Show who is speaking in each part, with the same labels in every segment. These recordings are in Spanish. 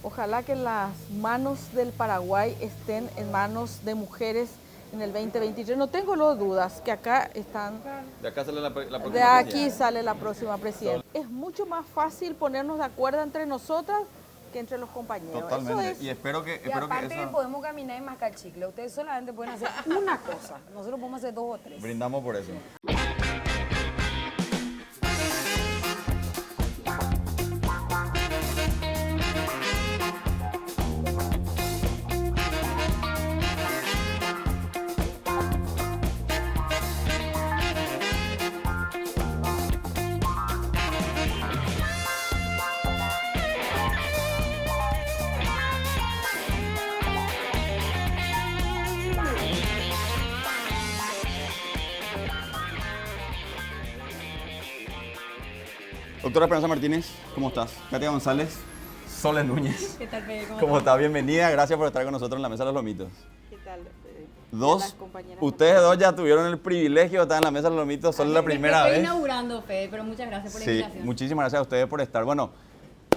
Speaker 1: Ojalá que las manos del Paraguay estén en manos de mujeres en el 2023. No tengo luego dudas que acá están.
Speaker 2: De acá sale la próxima
Speaker 1: De aquí
Speaker 2: presidenta.
Speaker 1: sale la próxima presidenta. Es mucho más fácil ponernos de acuerdo entre nosotras que entre los compañeros.
Speaker 2: Totalmente.
Speaker 1: Eso es.
Speaker 2: Y espero que
Speaker 3: aparte
Speaker 2: eso...
Speaker 3: podemos caminar y mascar chicle. Ustedes solamente pueden hacer una cosa. Nosotros podemos hacer 2 o 3.
Speaker 2: Brindamos por eso. Doctora Esperanza Martínez, ¿cómo estás? Katia González, Sole Núñez.
Speaker 3: ¿Qué tal, Fede?
Speaker 2: ¿Cómo estás? Bienvenida, gracias por estar con nosotros en la Mesa de los Lomitos.
Speaker 1: ¿Qué tal?
Speaker 2: Ustedes dos ya tuvieron el privilegio de estar en la Mesa de los Lomitos, solo la primera vez.
Speaker 3: Estoy inaugurando, Fede, pero muchas gracias por la invitación.
Speaker 2: Muchísimas gracias a ustedes por estar. Bueno,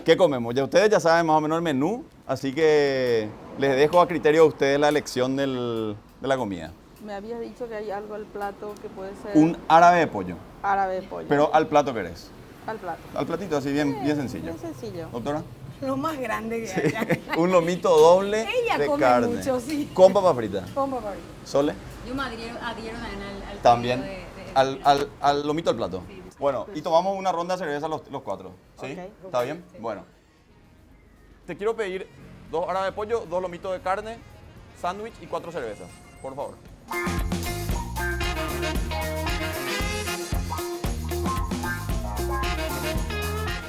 Speaker 2: ¿qué comemos? Ya ustedes ya saben más o menos el menú, así que les dejo a criterio de ustedes la elección de la comida.
Speaker 1: Me habías dicho que hay algo al plato que puede ser
Speaker 2: Un árabe de pollo,
Speaker 1: árabe de pollo.
Speaker 2: pero al plato querés.
Speaker 1: Al plato.
Speaker 2: Al platito, así bien sencillo.
Speaker 1: Bien sencillo.
Speaker 2: Doctora.
Speaker 3: Lo más grande que haya.
Speaker 2: Un lomito doble
Speaker 3: Ella
Speaker 2: de
Speaker 3: come
Speaker 2: carne.
Speaker 3: mucho, sí.
Speaker 2: Con papa frita.
Speaker 3: Con paparito.
Speaker 2: ¿Sole?
Speaker 3: Yo me adhiero al
Speaker 2: También.
Speaker 3: pedido
Speaker 2: Al lomito al plato. Bueno, y tomamos una ronda de cerveza los cuatro. ¿Sí?
Speaker 1: Ok.
Speaker 2: ¿Está bien?
Speaker 3: Sí.
Speaker 2: Bueno. Te quiero pedir 2 árabes de pollo, 2 lomitos de carne, sándwich y 4 cervezas. Por favor.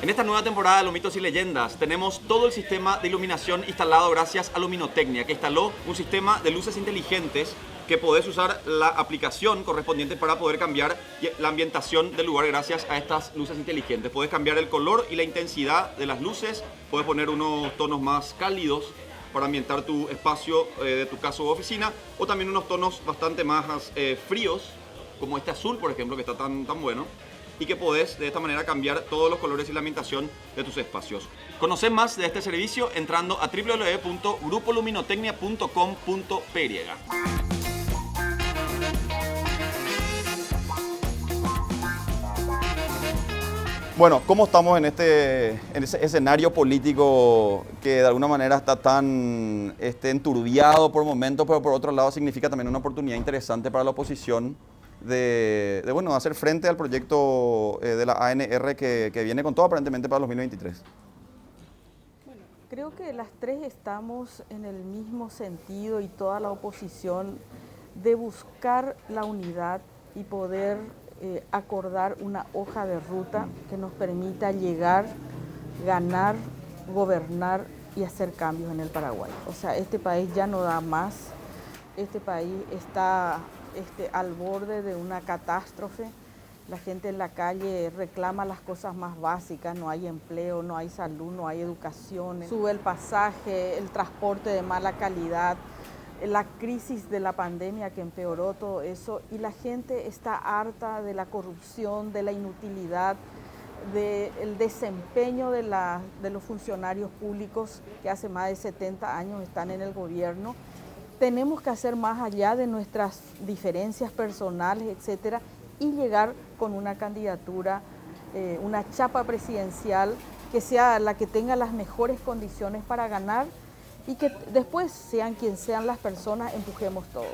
Speaker 2: En esta nueva temporada de Lomitos y Leyendas tenemos todo el sistema de iluminación instalado gracias a Luminotecnia, que instaló un sistema de luces inteligentes que podés usar la aplicación correspondiente para poder cambiar la ambientación del lugar gracias a estas luces inteligentes. Podés cambiar el color y la intensidad de las luces, podés poner unos tonos más cálidos para ambientar tu espacio de tu casa u oficina, o también unos tonos bastante más fríos, como este azul, por ejemplo, que está tan bueno, y que podés de esta manera cambiar todos los colores y la ambientación de tus espacios. Conocé más de este servicio entrando a www.grupoluminotecnia.com.py. Bueno, ¿cómo estamos en ese escenario político que de alguna manera está tan enturbiado por momentos, pero por otro lado significa también una oportunidad interesante para la oposición de hacer frente al proyecto de la ANR que viene con todo aparentemente para el 2023?
Speaker 1: Creo que las tres estamos en el mismo sentido y toda la oposición de buscar la unidad y poder acordar una hoja de ruta que nos permita llegar, ganar, gobernar y hacer cambios en el Paraguay. O sea, este país ya no da más, este país está al borde de una catástrofe. La gente en la calle reclama las cosas más básicas, no hay empleo, no hay salud, no hay educación, sube el pasaje, el transporte de mala calidad, la crisis de la pandemia que empeoró todo eso, y la gente está harta de la corrupción, de la inutilidad, del desempeño de los funcionarios públicos que hace más de 70 años están en el gobierno. Tenemos que hacer más allá de nuestras diferencias personales, etcétera, y llegar con una candidatura, una chapa presidencial que sea la que tenga las mejores condiciones para ganar y que después, sean quien sean las personas, empujemos todos.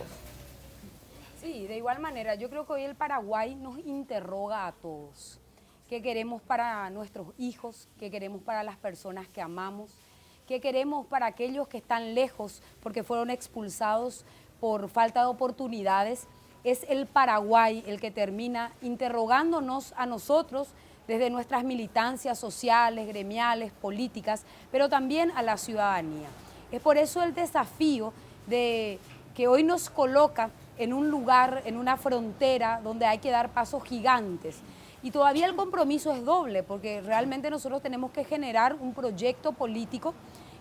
Speaker 3: Sí, de igual manera, yo creo que hoy el Paraguay nos interroga a todos. ¿Qué queremos para nuestros hijos? ¿Qué queremos para las personas que amamos? ¿Qué queremos para aquellos que están lejos porque fueron expulsados por falta de oportunidades? Es el Paraguay el que termina interrogándonos a nosotros desde nuestras militancias sociales, gremiales, políticas, pero también a la ciudadanía. Es por eso el desafío de que hoy nos coloca en un lugar, en una frontera donde hay que dar pasos gigantes. Y todavía el compromiso es doble, porque realmente nosotros tenemos que generar un proyecto político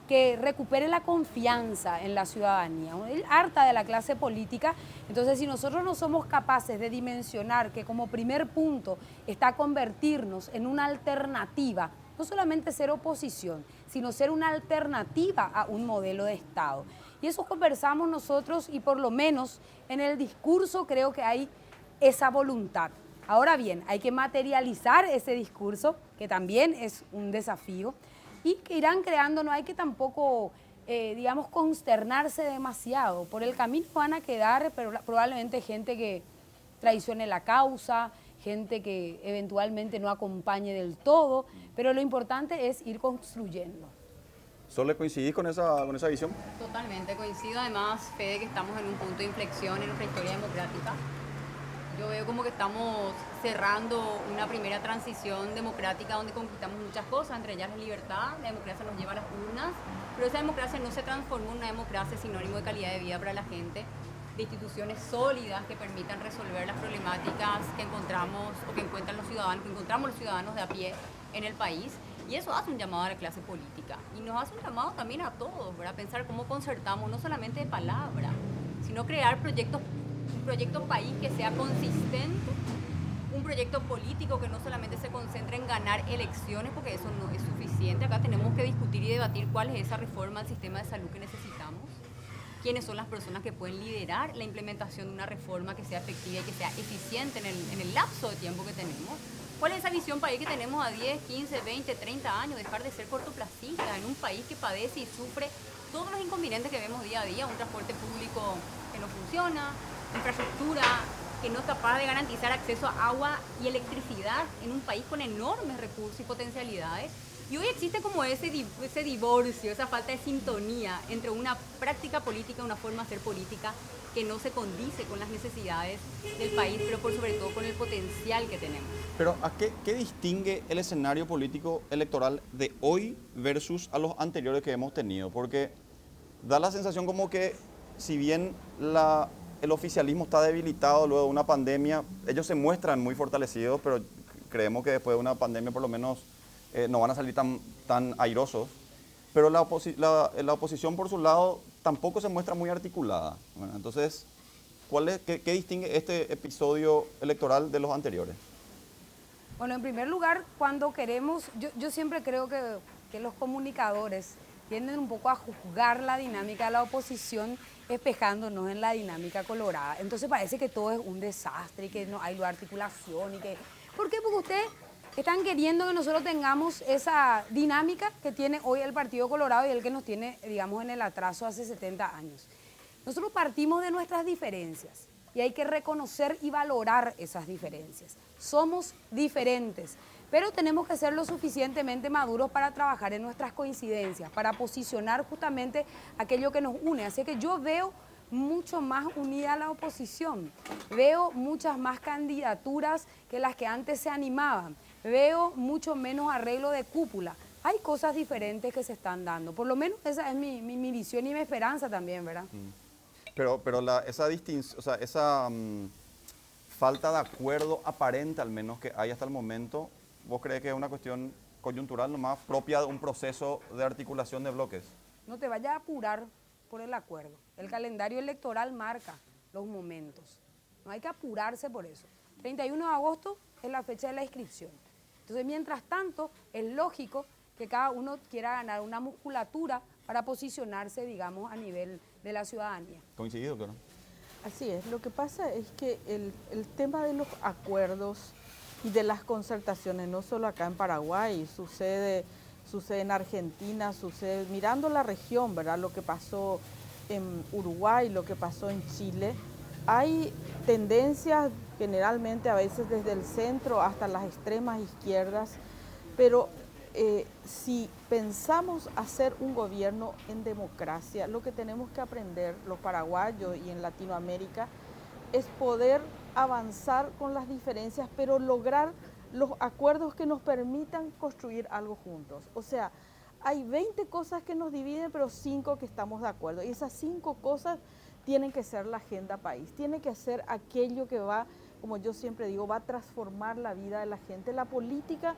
Speaker 3: que recupere la confianza en la ciudadanía. Harta de la clase política, entonces si nosotros no somos capaces de dimensionar que como primer punto está convertirnos en una alternativa no solamente ser oposición, sino ser una alternativa a un modelo de Estado. Y eso conversamos nosotros y por lo menos en el discurso creo que hay esa voluntad. Ahora bien, hay que materializar ese discurso, que también es un desafío, y que irán creando, no hay que tampoco, digamos, consternarse demasiado. Por el camino van a quedar probablemente gente que traicione la causa, gente que eventualmente no acompañe del todo, pero lo importante es ir construyendo.
Speaker 2: ¿Sole coincidís con esa visión?
Speaker 4: Totalmente, coincido además, Fede, que estamos en un punto de inflexión en nuestra historia democrática. Yo veo como que estamos cerrando una primera transición democrática donde conquistamos muchas cosas, entre ellas la libertad. La democracia nos lleva a las urnas, pero esa democracia no se transformó en una democracia sinónimo de calidad de vida para la gente, de instituciones sólidas que permitan resolver las problemáticas que encontramos o que encuentran los ciudadanos, que encontramos los ciudadanos de a pie en el país. Y eso hace un llamado a la clase política y nos hace un llamado también a todos, ¿verdad? Pensar cómo concertamos, no solamente de palabra, sino crear un proyecto país que sea consistente, un proyecto político que no solamente se concentre en ganar elecciones, porque eso no es suficiente. Acá tenemos que discutir y debatir cuál es esa reforma al sistema de salud que necesitamos, quiénes son las personas que pueden liderar la implementación de una reforma que sea efectiva y que sea eficiente en el lapso de tiempo que tenemos. ¿Cuál es esa visión país que tenemos a 10, 15, 20, 30 años? Dejar de ser cortoplacistas en un país que padece y sufre todos los inconvenientes que vemos día a día, un transporte público que no funciona, infraestructura que no es capaz de garantizar acceso a agua y electricidad en un país con enormes recursos y potencialidades. Y hoy existe como ese divorcio, esa falta de sintonía entre una práctica política, una forma de hacer política que no se condice con las necesidades del país, pero por sobre todo con el potencial que tenemos.
Speaker 2: Pero ¿a qué distingue el escenario político electoral de hoy versus a los anteriores que hemos tenido? Porque da la sensación como que si bien el oficialismo está debilitado luego de una pandemia, ellos se muestran muy fortalecidos, pero creemos que después de una pandemia por lo menos no van a salir tan airosos. Pero la oposición por su lado tampoco se muestra muy articulada. Bueno, entonces, ¿qué distingue este episodio electoral de los anteriores?
Speaker 3: Bueno, en primer lugar, cuando queremos, yo siempre creo que los comunicadores tienden un poco a juzgar la dinámica de la oposición espejándonos en la dinámica colorada. Entonces parece que todo es un desastre y que no hay articulación y que... ¿Por qué? Porque ustedes están queriendo que nosotros tengamos esa dinámica que tiene hoy el Partido Colorado y el que nos tiene, digamos, en el atraso hace 70 años. Nosotros partimos de nuestras diferencias y hay que reconocer y valorar esas diferencias. Somos diferentes, pero tenemos que ser lo suficientemente maduros para trabajar en nuestras coincidencias, para posicionar justamente aquello que nos une. Así que yo veo mucho más unida a la oposición, veo muchas más candidaturas que las que antes se animaban, veo mucho menos arreglo de cúpula. Hay cosas diferentes que se están dando, por lo menos esa es mi visión y mi esperanza también, ¿verdad?
Speaker 2: Pero esa distinción, o sea, esa falta de acuerdo aparente al menos que hay hasta el momento, ¿vos crees que es una cuestión coyuntural nomás propia de un proceso de articulación de bloques?
Speaker 3: No te vayas a apurar por el acuerdo. El calendario electoral marca los momentos. No hay que apurarse por eso. 31 de agosto es la fecha de la inscripción. Entonces, mientras tanto, es lógico que cada uno quiera ganar una musculatura para posicionarse, digamos, a nivel de la ciudadanía.
Speaker 2: ¿Coincidido, claro?
Speaker 1: Así es. Lo que pasa es que el tema de los acuerdos y de las concertaciones, no solo acá en Paraguay, sucede en Argentina, sucede mirando la región, ¿verdad? Lo que pasó en Uruguay, lo que pasó en Chile. Hay tendencias generalmente a veces desde el centro hasta las extremas izquierdas, pero si pensamos hacer un gobierno en democracia, lo que tenemos que aprender los paraguayos y en Latinoamérica es poder avanzar con las diferencias, pero lograr los acuerdos que nos permitan construir algo juntos. O sea, hay 20 cosas que nos dividen, pero 5 que estamos de acuerdo. Y esas 5 cosas tienen que ser la agenda país, tiene que ser aquello que va, como yo siempre digo, va a transformar la vida de la gente. La política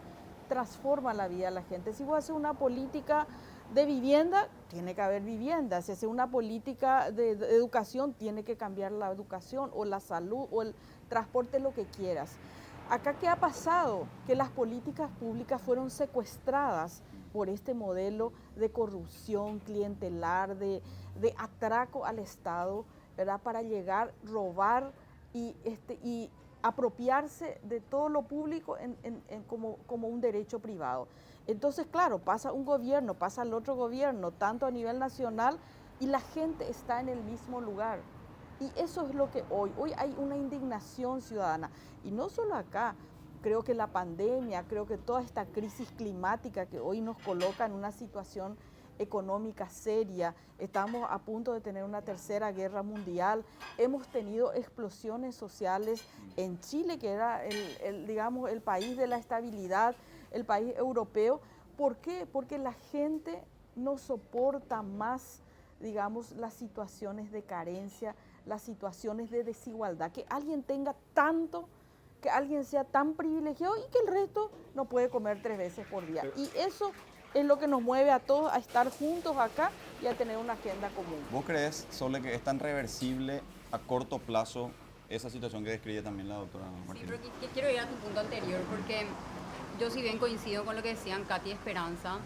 Speaker 1: transforma la vida de la gente. Si vos haces una política de vivienda, tiene que haber vivienda. Si haces una política de educación, tiene que cambiar la educación o la salud o el transporte, lo que quieras. Acá, ¿qué ha pasado? Que las políticas públicas fueron secuestradas por este modelo de corrupción clientelar, de atraco al Estado, ¿verdad? Para llegar, robar y apropiarse de todo lo público como un derecho privado. Entonces, claro, pasa un gobierno, pasa el otro gobierno, tanto a nivel nacional, y la gente está en el mismo lugar. Y eso es lo que hoy hay una indignación ciudadana. Y no solo acá, creo que la pandemia, creo que toda esta crisis climática que hoy nos coloca en una situación económica seria, estamos a punto de tener una tercera guerra mundial, hemos tenido explosiones sociales en Chile, que era digamos, el país de la estabilidad, el país europeo. ¿Por qué? Porque la gente no soporta más, digamos, las situaciones de carencia, las situaciones de desigualdad, que alguien tenga tanto, que alguien sea tan privilegiado y que el resto no puede comer 3 veces por día. Y eso es lo que nos mueve a todos a estar juntos acá y a tener una agenda común.
Speaker 2: ¿Vos crees, Sole, que es tan reversible a corto plazo esa situación que describe también la doctora Martínez?
Speaker 4: Sí, pero quiero ir a tu punto anterior, porque yo si bien coincido con lo que decían Katy y Esperanza,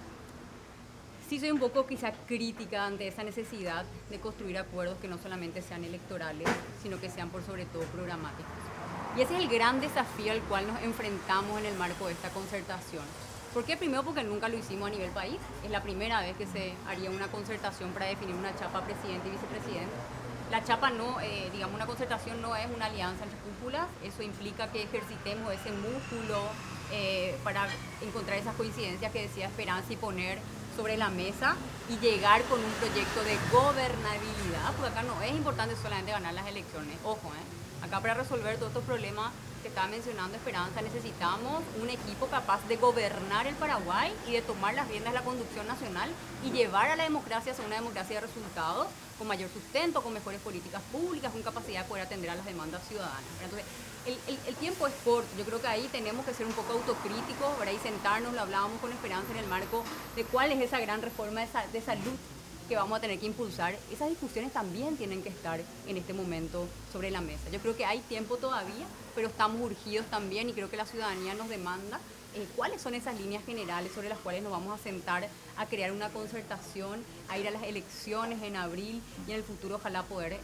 Speaker 4: sí soy un poco quizá crítica ante esa necesidad de construir acuerdos que no solamente sean electorales, sino que sean por sobre todo programáticos. Y ese es el gran desafío al cual nos enfrentamos en el marco de esta concertación. ¿Por qué? Primero porque nunca lo hicimos a nivel país. Es la primera vez que se haría una concertación para definir una chapa presidente y vicepresidente. La chapa no, digamos, una concertación no es una alianza entre cúpulas. Eso implica que ejercitemos ese músculo para encontrar esas coincidencias que decía Esperanza y poner sobre la mesa y llegar con un proyecto de gobernabilidad, porque acá no es importante solamente ganar las elecciones, ojo, acá para resolver todos estos problemas que estaba mencionando Esperanza necesitamos un equipo capaz de gobernar el Paraguay y de tomar las riendas de la conducción nacional y llevar a la democracia hacia una democracia de resultados, con mayor sustento, con mejores políticas públicas, con capacidad de poder atender a las demandas ciudadanas. Entonces, el tiempo es corto, yo creo que ahí tenemos que ser un poco autocríticos, ¿verdad? Y sentarnos, lo hablábamos con Esperanza en el marco de cuál es esa gran reforma de salud que vamos a tener que impulsar. Esas discusiones también tienen que estar en este momento sobre la mesa. Yo creo que hay tiempo todavía, pero estamos urgidos también y creo que la ciudadanía nos demanda cuáles son esas líneas generales sobre las cuales nos vamos a sentar a crear una concertación, a ir a las elecciones en abril y en el futuro ojalá poder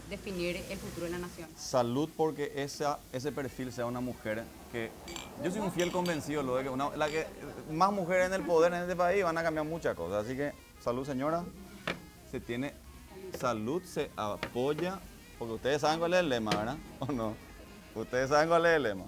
Speaker 4: definir el futuro de la nación.
Speaker 2: Salud, porque ese perfil sea una mujer que... Yo soy un fiel convencido de que la que más mujeres en el poder en este país van a cambiar muchas cosas. Así que, salud, señora. Se tiene salud, se apoya, porque ustedes saben cuál es el lema, ¿verdad? ¿O no? Ustedes saben cuál es el lema.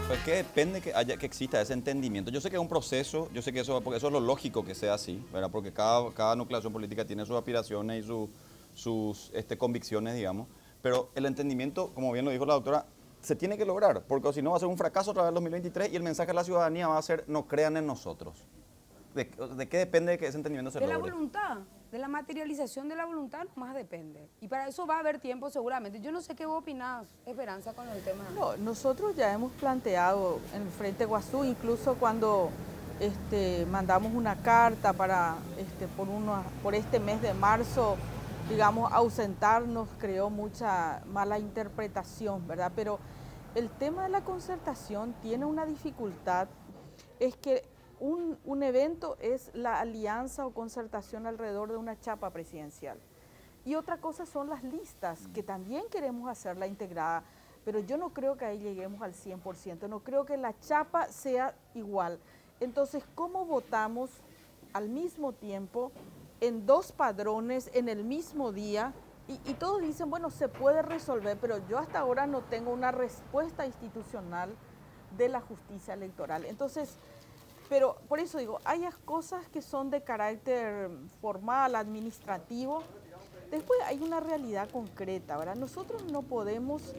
Speaker 2: Pues que depende que exista ese entendimiento. Yo sé que es un proceso, yo sé que porque eso es lo lógico que sea así, ¿verdad? Porque cada nucleación política tiene sus aspiraciones y sus convicciones, digamos. Pero el entendimiento, como bien lo dijo la doctora, se tiene que lograr, porque si no va a ser un fracaso otra vez el 2023 y el mensaje a la ciudadanía va a ser no crean en nosotros. ¿De qué depende que ese entendimiento se logre?
Speaker 3: De la voluntad, de la materialización de la voluntad más depende. Y para eso va a haber tiempo seguramente. Yo no sé qué vos opinás, Esperanza, con el tema.
Speaker 1: No, nosotros ya hemos planteado en el Frente Guazú, incluso cuando mandamos una carta para por este mes de marzo, digamos, ausentarnos, creó mucha mala interpretación, ¿verdad? Pero el tema de la concertación tiene una dificultad, es que un evento es la alianza o concertación alrededor de una chapa presidencial. Y otra cosa son las listas, que también queremos hacerla integrada, pero yo no creo que ahí lleguemos al 100%, no creo que la chapa sea igual. Entonces, ¿cómo votamos al mismo tiempo en 2 padrones en el mismo día? Y todos dicen, bueno, se puede resolver, pero yo hasta ahora no tengo una respuesta institucional de la justicia electoral. Entonces, pero por eso digo, hay cosas que son de carácter formal, administrativo. Después hay una realidad concreta, ¿verdad? Nosotros no podemos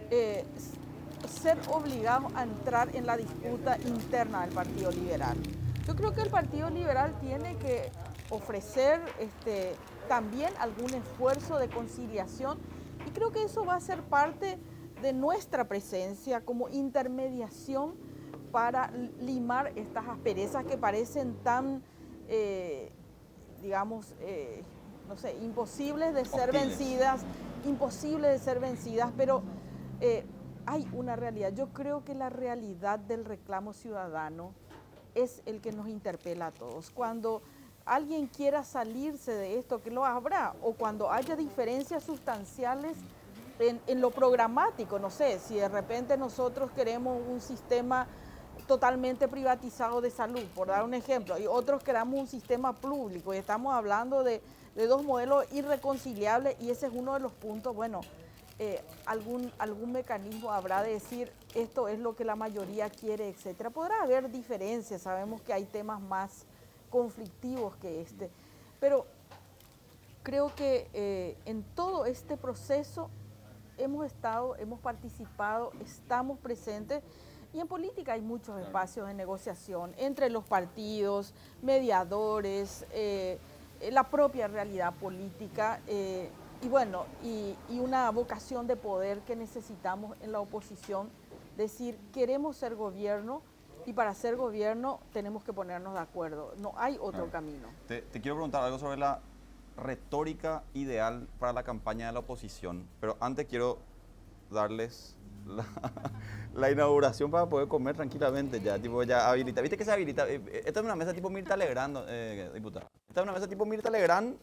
Speaker 1: ser obligados a entrar en la disputa interna del Partido Liberal. Yo creo que el Partido Liberal tiene que ofrecer también algún esfuerzo de conciliación y creo que eso va a ser parte de nuestra presencia como intermediación para limar estas asperezas que parecen tan, digamos, no sé, imposibles de ser
Speaker 2: Hostiles.
Speaker 1: vencidas, imposibles de ser vencidas, pero hay una realidad. Yo creo que la realidad del reclamo ciudadano es el que nos interpela a todos. Cuando alguien quiera salirse de esto, que lo habrá, o cuando haya diferencias sustanciales en lo programático, no sé, si de repente nosotros queremos un sistema totalmente privatizado de salud, por dar un ejemplo, y otros queramos un sistema público, y estamos hablando de dos modelos irreconciliables, y ese es uno de los puntos, bueno, algún mecanismo habrá de decir esto es lo que la mayoría quiere, etcétera. Podrá haber diferencias, sabemos que hay temas más conflictivos que este, pero creo que en todo este proceso hemos estado, hemos participado, estamos presentes, y en política hay muchos espacios de negociación entre los partidos, mediadores, la propia realidad política, y bueno, y una vocación de poder que necesitamos en la oposición, decir, queremos ser gobierno, y para ser gobierno tenemos que ponernos de acuerdo, no hay otro camino.
Speaker 2: Te quiero preguntar algo sobre la retórica ideal para la campaña de la oposición, pero antes quiero darles la inauguración para poder comer tranquilamente ya, tipo ya habilita. ¿Viste que se habilita? Esta es una mesa tipo Mirta Legrand, diputada. Esta es una mesa tipo Mirta Legrand,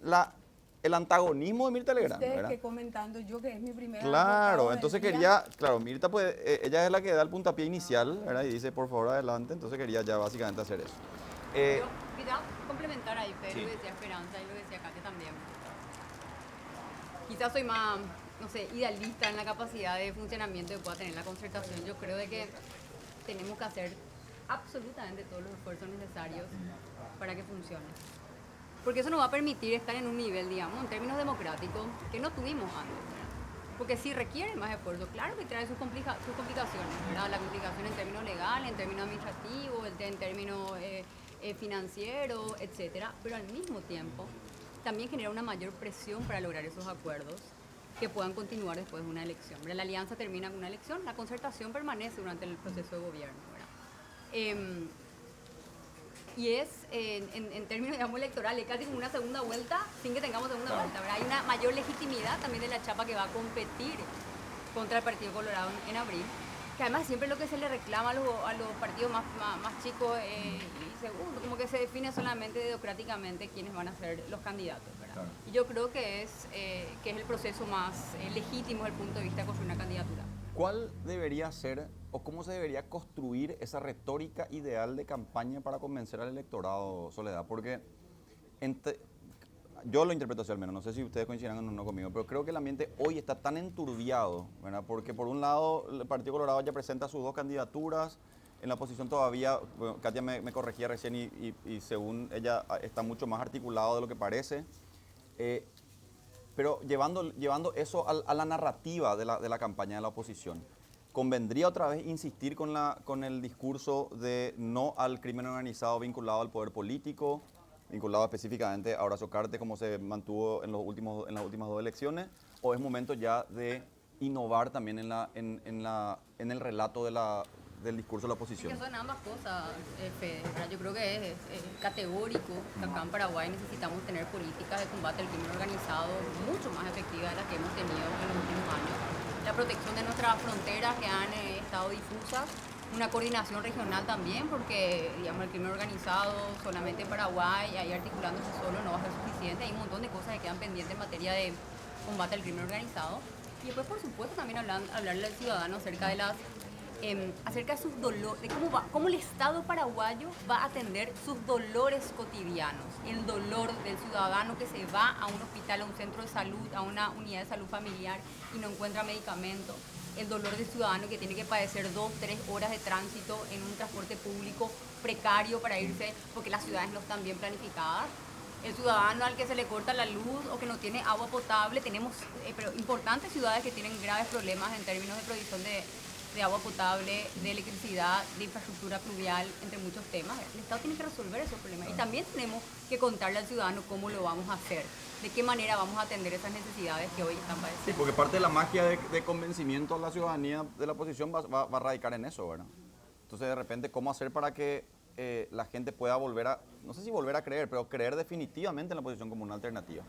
Speaker 2: el antagonismo de Mirta Legrand,
Speaker 3: Ustedes
Speaker 2: ¿verdad?
Speaker 3: que comentando, yo que es mi primera.
Speaker 2: Claro, entonces quería, claro, Mirta pues, ella es la que da el puntapié inicial, ¿verdad? Y dice, por favor, adelante, entonces quería ya básicamente hacer eso.
Speaker 4: Yo quería complementar ahí, Pedro,
Speaker 2: Sí.
Speaker 4: lo que decía Esperanza y lo que decía Katia también. Quizás soy más, no sé, idealista en la capacidad de funcionamiento que pueda tener la concertación. Yo creo de que tenemos que hacer absolutamente todos los esfuerzos necesarios para que funcione. Porque eso nos va a permitir estar en un nivel, digamos, en términos democráticos, que no tuvimos antes, ¿verdad? Porque sí requiere más esfuerzo, claro que trae sus complicaciones, ¿verdad? La complicación en términos legales, en términos administrativos, en términos financieros, etcétera, pero al mismo tiempo también genera una mayor presión para lograr esos acuerdos que puedan continuar después de una elección, ¿verdad? La alianza termina con una elección, la concertación permanece durante el proceso de gobierno, ¿verdad? Y es, en términos, digamos, electorales, casi como una segunda vuelta sin que tengamos segunda vuelta, ¿verdad? Hay una mayor legitimidad también de la chapa que va a competir contra el Partido Colorado en abril, que además siempre lo que se le reclama a los partidos más chicos y segundo, como que se define solamente democráticamente quiénes van a ser los candidatos, ¿verdad? Claro. Y yo creo que es el proceso más legítimo desde el punto de vista de construir una candidatura.
Speaker 2: ¿Cuál debería ser o cómo se debería construir esa retórica ideal de campaña para convencer al electorado, Soledad? Porque yo lo interpreto así al menos, no sé si ustedes coincidirán o no conmigo, pero creo que el ambiente hoy está tan enturbiado, ¿verdad? Porque por un lado el Partido Colorado ya presenta sus dos candidaturas, en la oposición todavía, bueno, Katia me corregía recién y según ella está mucho más articulado de lo que parece. Pero llevando eso a la narrativa de la campaña de la oposición, ¿convendría otra vez insistir con el discurso de no al crimen organizado vinculado al poder político, vinculado específicamente a Horacio Cartes como se mantuvo en las últimas dos elecciones? ¿O es momento ya de innovar también en el relato del discurso de la oposición?
Speaker 4: Es que son ambas cosas, Fede, ¿verdad? Yo creo que es categórico que acá en Paraguay necesitamos tener políticas de combate al crimen organizado mucho más efectivas de las que hemos tenido en los últimos años. La protección de nuestras fronteras que han estado difusas, una coordinación regional también, porque digamos, el crimen organizado solamente en Paraguay, ahí articulándose solo no va a ser suficiente. Hay un montón de cosas que quedan pendientes en materia de combate al crimen organizado. Y después, por supuesto, también hablarle al ciudadano acerca de sus dolores, de cómo el Estado paraguayo va a atender sus dolores cotidianos, el dolor del ciudadano que se va a un hospital, a un centro de salud, a una unidad de salud familiar y no encuentra medicamentos, el dolor del ciudadano que tiene que padecer 2, 3 horas de tránsito en un transporte público precario para irse porque las ciudades no están bien planificadas. El ciudadano al que se le corta la luz o que no tiene agua potable. Tenemos pero importantes ciudades que tienen graves problemas en términos de provisión de agua potable, de electricidad, de infraestructura pluvial, entre muchos temas. El Estado tiene que resolver esos problemas y también tenemos que contarle al ciudadano cómo lo vamos a hacer, de qué manera vamos a atender esas necesidades que hoy están padeciendo.
Speaker 2: Sí, porque parte de la magia de convencimiento a la ciudadanía de la oposición va a radicar en eso, ¿verdad? Entonces, de repente, ¿cómo hacer para que la gente pueda volver a, no sé si volver a creer, pero creer definitivamente en la oposición como una alternativa?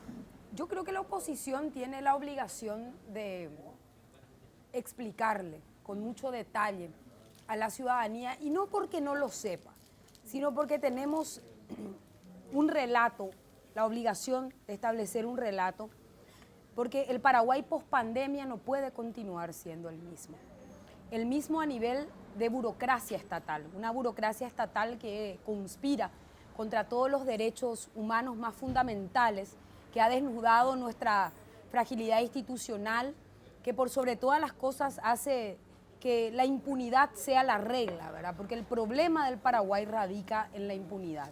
Speaker 3: Yo creo que la oposición tiene la obligación de explicarle con mucho detalle a la ciudadanía, y no porque no lo sepa, sino porque tenemos un relato, la obligación de establecer un relato, porque el Paraguay pospandemia no puede continuar siendo el mismo a nivel de burocracia estatal, una burocracia estatal que conspira contra todos los derechos humanos más fundamentales, que ha desnudado nuestra fragilidad institucional, que por sobre todas las cosas hace que la impunidad sea la regla, ¿verdad? Porque el problema del Paraguay radica en la impunidad.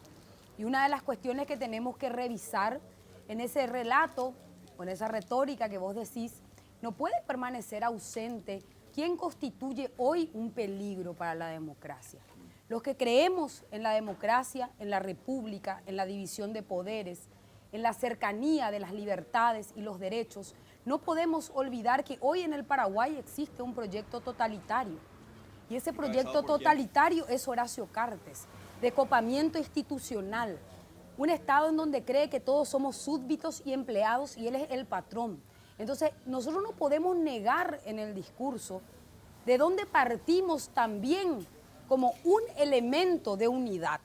Speaker 3: Y una de las cuestiones que tenemos que revisar en ese relato, o en esa retórica que vos decís, no puede permanecer ausente quién constituye hoy un peligro para la democracia. Los que creemos en la democracia, en la república, en la división de poderes, en la cercanía de las libertades y los derechos, no podemos olvidar que hoy en el Paraguay existe un proyecto totalitario. Y ese proyecto totalitario es Horacio Cartes, de copamiento institucional. Un Estado en donde cree que todos somos súbditos y empleados y él es el patrón. Entonces, nosotros no podemos negar en el discurso de dónde partimos también como un elemento de unidad.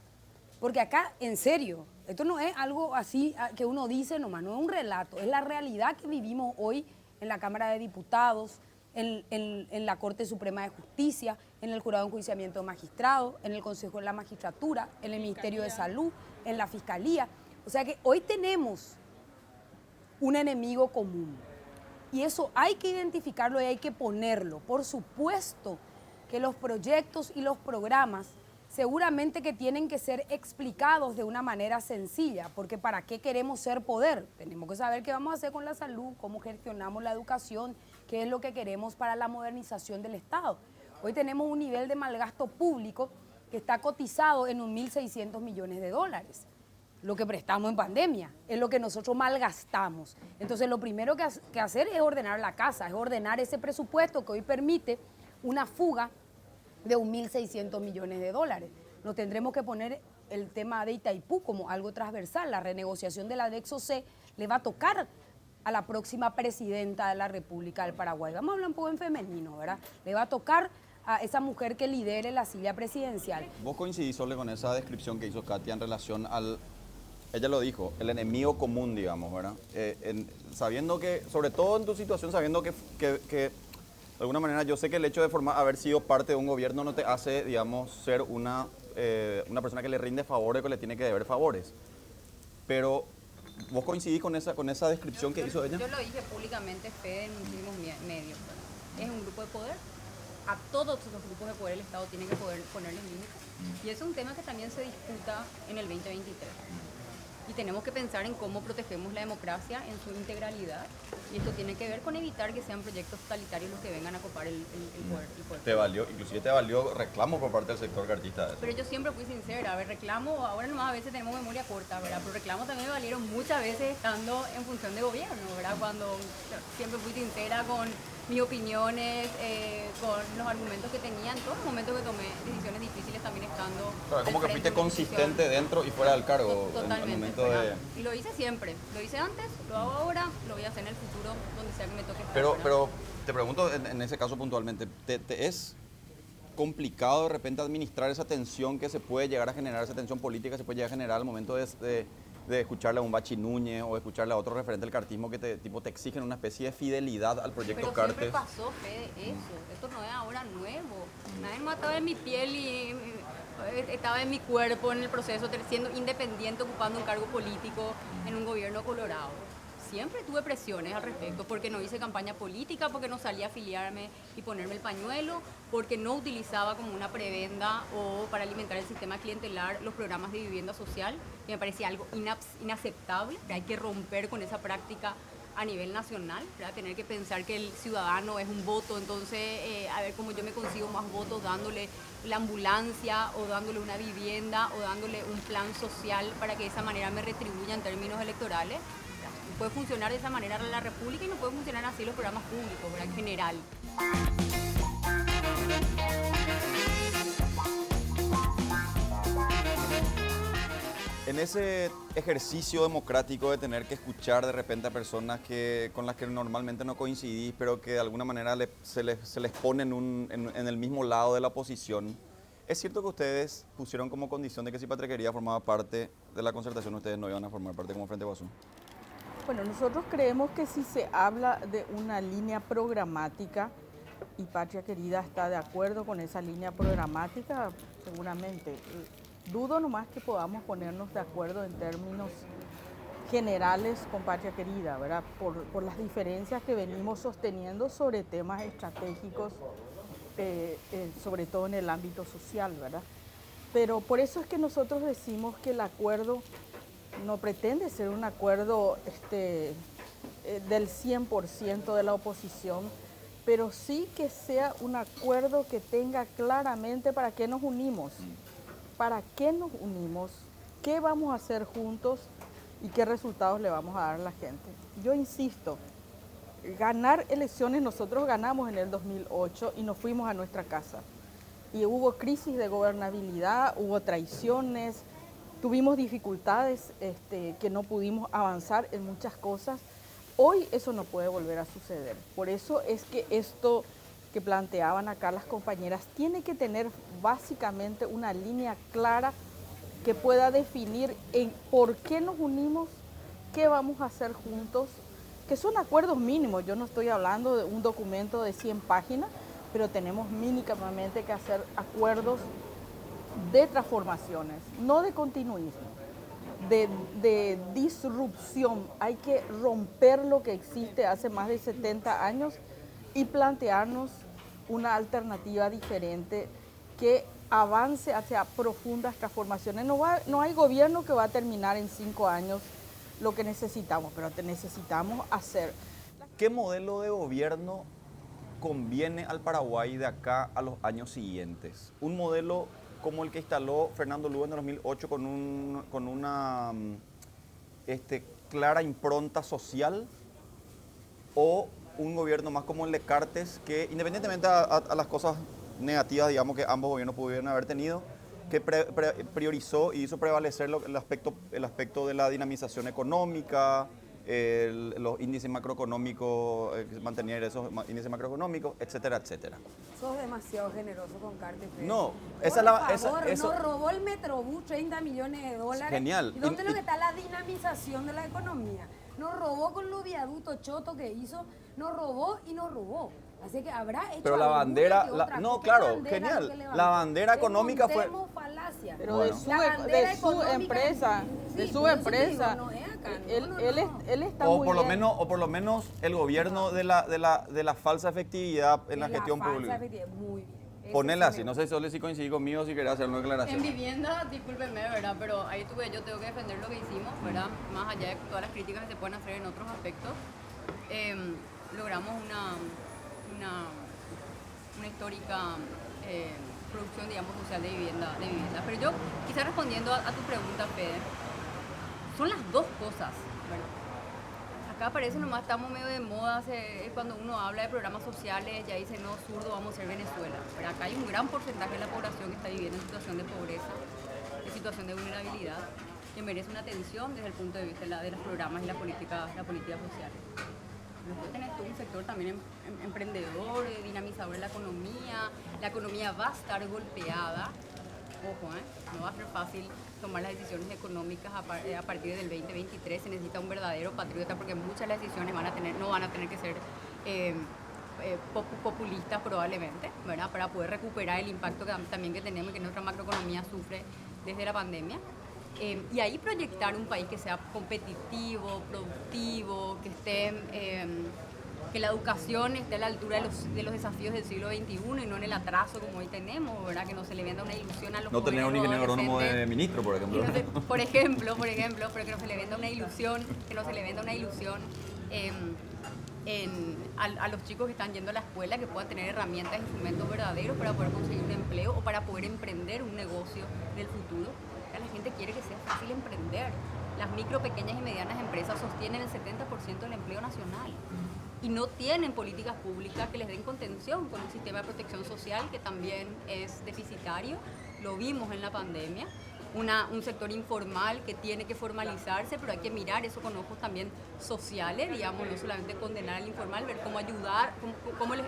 Speaker 3: Porque acá, en serio, esto no es algo así que uno dice nomás, no es un relato, es la realidad que vivimos hoy en la Cámara de Diputados, en la Corte Suprema de Justicia, en el Jurado de Enjuiciamiento de Magistrados, en el Consejo de la Magistratura, en el Ministerio de Salud, en la Fiscalía. O sea que hoy tenemos un enemigo común y eso hay que identificarlo y hay que ponerlo. Por supuesto que los proyectos y los programas seguramente que tienen que ser explicados de una manera sencilla, porque ¿para qué queremos ser poder? Tenemos que saber qué vamos a hacer con la salud, cómo gestionamos la educación, qué es lo que queremos para la modernización del Estado. Hoy tenemos un nivel de malgasto público que está cotizado en 1.600 millones de dólares. Lo que prestamos en pandemia es lo que nosotros malgastamos. Entonces, lo primero que hacer es ordenar la casa, es ordenar ese presupuesto que hoy permite una fuga de 1.600 millones de dólares. Nos tendremos que poner el tema de Itaipú como algo transversal. La renegociación del anexo C le va a tocar a la próxima presidenta de la República del Paraguay. Vamos a hablar un poco en femenino, ¿verdad? Le va a tocar a esa mujer que lidere la silla presidencial.
Speaker 2: ¿Vos coincidís, Sole, con esa descripción que hizo Katia en relación al, ella lo dijo, el enemigo común, digamos, ¿verdad? Sabiendo que, sobre todo en tu situación, sabiendo que de alguna manera yo sé que el hecho de haber sido parte de un gobierno no te hace, digamos, ser una persona que le rinde favores o que le tiene que deber favores. Pero, ¿vos coincidís con esa descripción que hizo ella?
Speaker 4: Yo lo dije públicamente, Fede, en muchísimos medios. Es un grupo de poder. A todos los grupos de poder el Estado tiene que poder ponerles límites. Y es un tema que también se disputa en el 2023. Y tenemos que pensar en cómo protegemos la democracia en su integralidad. Y esto tiene que ver con evitar que sean proyectos totalitarios los que vengan a copar el poder.
Speaker 2: Inclusive te valió reclamo por parte del sector cartista.
Speaker 4: Pero yo siempre fui sincera. A ver, reclamo, ahora nomás a veces tenemos memoria corta, ¿verdad? Pero reclamos también me valieron muchas veces estando en función de gobierno, ¿verdad? Cuando siempre fui sincera con mis opiniones, con los argumentos que tenía en todos los momentos que tomé decisiones difíciles también estando...
Speaker 2: Pero como que fuiste consistente dentro y fuera del cargo.
Speaker 4: Totalmente. Y lo hice siempre. Lo hice antes, lo hago ahora, lo voy a hacer en el futuro, donde sea que me toque estar.
Speaker 2: Pero te pregunto, en ese caso puntualmente, ¿te es complicado de repente administrar esa tensión que se puede llegar a generar, esa tensión política que se puede llegar a generar al momento de escucharle a un Bachi Núñez o escucharle a otro referente del cartismo que te exigen una especie de fidelidad al proyecto Cartes?
Speaker 4: Pero siempre pasó, Fede, eso. Esto no es ahora nuevo. Nadie me estaba en mi piel y estaba en mi cuerpo en el proceso, siendo independiente, ocupando un cargo político en un gobierno colorado. Siempre tuve presiones al respecto, porque no hice campaña política, porque no salía a afiliarme y ponerme el pañuelo, porque no utilizaba como una prebenda o para alimentar el sistema clientelar los programas de vivienda social, que me parecía algo inaceptable, que hay que romper con esa práctica a nivel nacional, ¿verdad? Tener que pensar que el ciudadano es un voto, entonces a ver cómo yo me consigo más votos dándole la ambulancia o dándole una vivienda o dándole un plan social para que de esa manera me retribuya en términos electorales. No puede funcionar de esa manera la República y no puede funcionar así los programas públicos, ¿verdad? En general.
Speaker 2: En ese ejercicio democrático de tener que escuchar de repente a personas con las que normalmente no coincidís, pero que de alguna manera se les pone en el mismo lado de la oposición, ¿es cierto que ustedes pusieron como condición de que si Patria formaba parte de la concertación, ustedes no iban a formar parte como Frente Guasú?
Speaker 1: Bueno, nosotros creemos que si se habla de una línea programática y Patria Querida está de acuerdo con esa línea programática, seguramente. Dudo nomás que podamos ponernos de acuerdo en términos generales con Patria Querida, ¿verdad? Por las diferencias que venimos sosteniendo sobre temas estratégicos, sobre todo en el ámbito social, ¿verdad? Pero por eso es que nosotros decimos que el acuerdo no pretende ser un acuerdo del 100% de la oposición, pero sí que sea un acuerdo que tenga claramente para qué nos unimos. ¿Para qué nos unimos? ¿Qué vamos a hacer juntos? ¿Y qué resultados le vamos a dar a la gente? Yo insisto, ganar elecciones, nosotros ganamos en el 2008 y nos fuimos a nuestra casa. Y hubo crisis de gobernabilidad, hubo traiciones, tuvimos dificultades que no pudimos avanzar en muchas cosas. Hoy eso no puede volver a suceder. Por eso es que esto que planteaban acá las compañeras tiene que tener básicamente una línea clara que pueda definir en por qué nos unimos, qué vamos a hacer juntos, que son acuerdos mínimos. Yo no estoy hablando de un documento de 100 páginas, pero tenemos mínimamente que hacer acuerdos de transformaciones, no de continuismo, de disrupción. Hay que romper lo que existe hace más de 70 años y plantearnos una alternativa diferente que avance hacia profundas transformaciones. No hay gobierno que va a terminar en 5 años lo que necesitamos, pero necesitamos hacer.
Speaker 2: ¿Qué modelo de gobierno conviene al Paraguay de acá a los años siguientes? Un modelo como el que instaló Fernando Lugo en el 2008 con una clara impronta social, o un gobierno más como el de Cartes, que independientemente a las cosas negativas, digamos, que ambos gobiernos pudieron haber tenido, que priorizó y hizo prevalecer el aspecto de la dinamización económica, los índices macroeconómicos, mantener esos índices macroeconómicos, etcétera, etcétera.
Speaker 3: Sos demasiado generoso con Cartes.
Speaker 2: No,
Speaker 3: Nos robó el Metrobús 30 millones de dólares.
Speaker 2: Genial.
Speaker 3: ¿Y dónde es lo que está la dinamización de la economía? Nos robó con los viaductos chotos que hizo, nos robó y nos robó. Así que habrá hecho.
Speaker 2: Pero la bandera, genial. La bandera económica fue.
Speaker 3: Falacia.
Speaker 1: Pero
Speaker 2: bueno,
Speaker 1: de su empresa, él está
Speaker 2: o
Speaker 1: muy
Speaker 2: por lo
Speaker 1: bien.
Speaker 2: menos, o por lo menos el gobierno de la falsa efectividad en la gestión pública.
Speaker 3: Muy bien.
Speaker 2: Ponela así, no sé si coincidí conmigo o si querés hacer una declaración.
Speaker 4: En vivienda, discúlpenme, ¿verdad? Pero ahí yo tengo que defender lo que hicimos, ¿verdad? Más allá de todas las críticas que se pueden hacer en otros aspectos. Logramos una histórica producción, digamos, social de vivienda. Pero yo, quizá respondiendo a tu pregunta, Fede, son las dos cosas, ¿verdad? Acá parece nomás estamos medio de moda, cuando uno habla de programas sociales, ya dice, no, zurdo, vamos a ser Venezuela. Pero acá hay un gran porcentaje de la población que está viviendo en situación de pobreza, en situación de vulnerabilidad, que merece una atención desde el punto de vista de los programas y la política social. Después tenés todo un sector también emprendedor, dinamizador de la economía va a estar golpeada. Ojo, no va a ser fácil tomar las decisiones económicas a partir del 2023. Se necesita un verdadero patriota porque muchas de las decisiones no van a tener que ser populistas probablemente, ¿verdad? Para poder recuperar el impacto también que tenemos y que nuestra macroeconomía sufre desde la pandemia. Y ahí proyectar un país que sea competitivo, productivo, que la educación esté a la altura de los desafíos del siglo XXI y no en el atraso como hoy tenemos, ¿verdad? Que no se le venda una ilusión a los
Speaker 2: No tener un ingeniero agrónomo de
Speaker 4: adolescentes.
Speaker 2: ministro, por ejemplo.
Speaker 4: Por ejemplo, pero que no se le venda una ilusión, a los chicos que están yendo a la escuela, que puedan tener herramientas e instrumentos verdaderos para poder conseguir un empleo o para poder emprender un negocio del futuro. La gente quiere que sea fácil emprender. Las micro, pequeñas y medianas empresas sostienen el 70% del empleo nacional y no tienen políticas públicas que les den contención con un sistema de protección social que también es deficitario. Lo vimos en la pandemia un sector informal que tiene que formalizarse, pero hay que mirar eso con ojos también sociales, digamos, no solamente condenar al informal, ver cómo ayudar,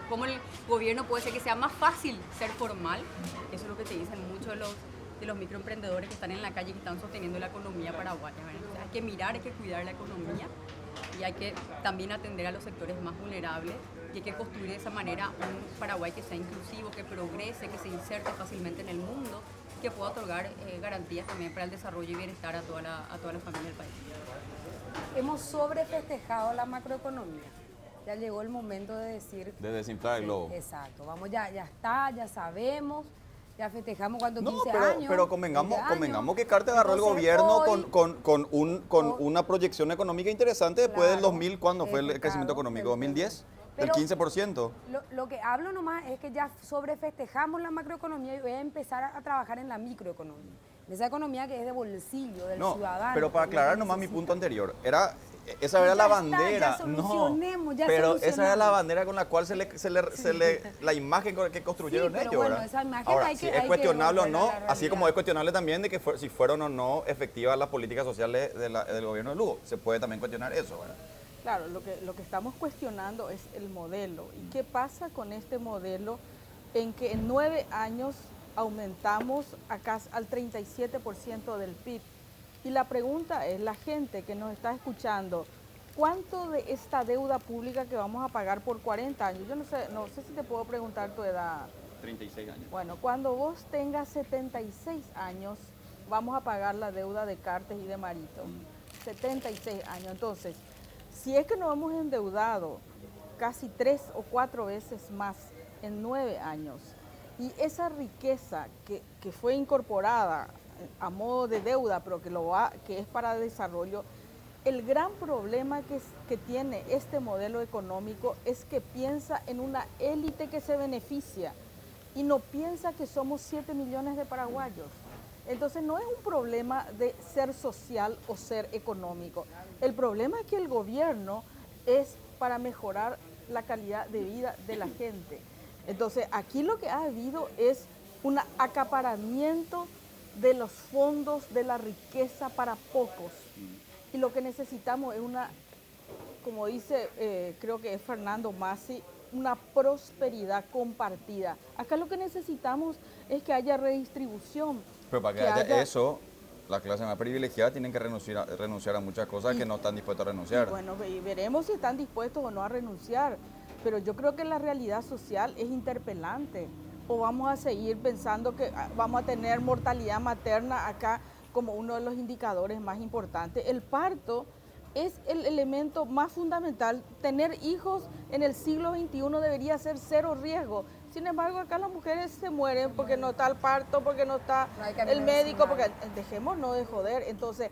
Speaker 4: cómo el gobierno puede hacer que sea más fácil ser formal. Eso es lo que te dicen muchos de los microemprendedores que están en la calle, que están sosteniendo la economía paraguaya. O sea, hay que mirar, hay que cuidar la economía y hay que también atender a los sectores más vulnerables y hay que construir de esa manera un Paraguay que sea inclusivo, que progrese, que se inserte fácilmente en el mundo, que pueda otorgar garantías también para el desarrollo y bienestar a toda la familia del país.
Speaker 3: Hemos sobrefestejado la macroeconomía. Ya llegó el momento de decir...
Speaker 2: De desinflar el globo.
Speaker 3: Exacto. Vamos, ya está, ya sabemos, ya festejamos cuánto, 15 años.
Speaker 2: Pero convengamos que Carter agarró el gobierno con una proyección económica interesante después del 2000, ¿cuándo fue el crecimiento económico? ¿2010? Del 15%.
Speaker 3: Lo que hablo nomás es que ya sobrefestejamos la macroeconomía y voy a empezar a trabajar en la microeconomía. En esa economía que es de bolsillo, del ciudadano.
Speaker 2: Pero para aclarar nomás mi punto anterior, esa era la bandera. Pero esa era la bandera con la cual la imagen que construyeron ellos,
Speaker 3: bueno,
Speaker 2: ¿verdad?
Speaker 3: Esa imagen
Speaker 2: ahora,
Speaker 3: hay
Speaker 2: si
Speaker 3: que,
Speaker 2: es cuestionable o no,
Speaker 3: la
Speaker 2: así como es cuestionable también de que si fueron o no efectivas las políticas sociales del gobierno de Lugo. Se puede también cuestionar eso, ¿verdad?
Speaker 1: Claro, lo que estamos cuestionando es el modelo. ¿Y qué pasa con este modelo en que en 9 años aumentamos acá al 37% del PIB? Y la pregunta es, la gente que nos está escuchando, ¿cuánto de esta deuda pública que vamos a pagar por 40 años? Yo no sé si te puedo preguntar tu edad.
Speaker 2: 36 años.
Speaker 1: Bueno, cuando vos tengas 76 años, vamos a pagar la deuda de Cartes y de Marito. 76 años. Entonces, si es que nos hemos endeudado casi 3 o 4 veces más en 9 años, y esa riqueza que fue incorporada a modo de deuda, pero que es para desarrollo, el gran problema que tiene este modelo económico es que piensa en una élite que se beneficia y no piensa que somos 7 millones de paraguayos. Entonces no es un problema de ser social o ser económico. El problema es que el gobierno es para mejorar la calidad de vida de la gente. Entonces aquí lo que ha habido es un acaparamiento de los fondos, de la riqueza para pocos. Y lo que necesitamos es como dice, creo que es Fernando Massi, una prosperidad compartida. Acá lo que necesitamos es que haya redistribución.
Speaker 2: Pero para que haya eso, la clase más privilegiada tienen que renunciar a muchas cosas que no están dispuestos a renunciar.
Speaker 1: Bueno, veremos si están dispuestos o no a renunciar, pero yo creo que la realidad social es interpelante. O vamos a seguir pensando que vamos a tener mortalidad materna acá como uno de los indicadores más importantes. El parto es el elemento más fundamental. Tener hijos en el siglo XXI debería ser cero riesgo. Sin embargo, acá las mujeres se mueren porque no está el parto, porque no está el médico, porque dejémonos de joder. Entonces,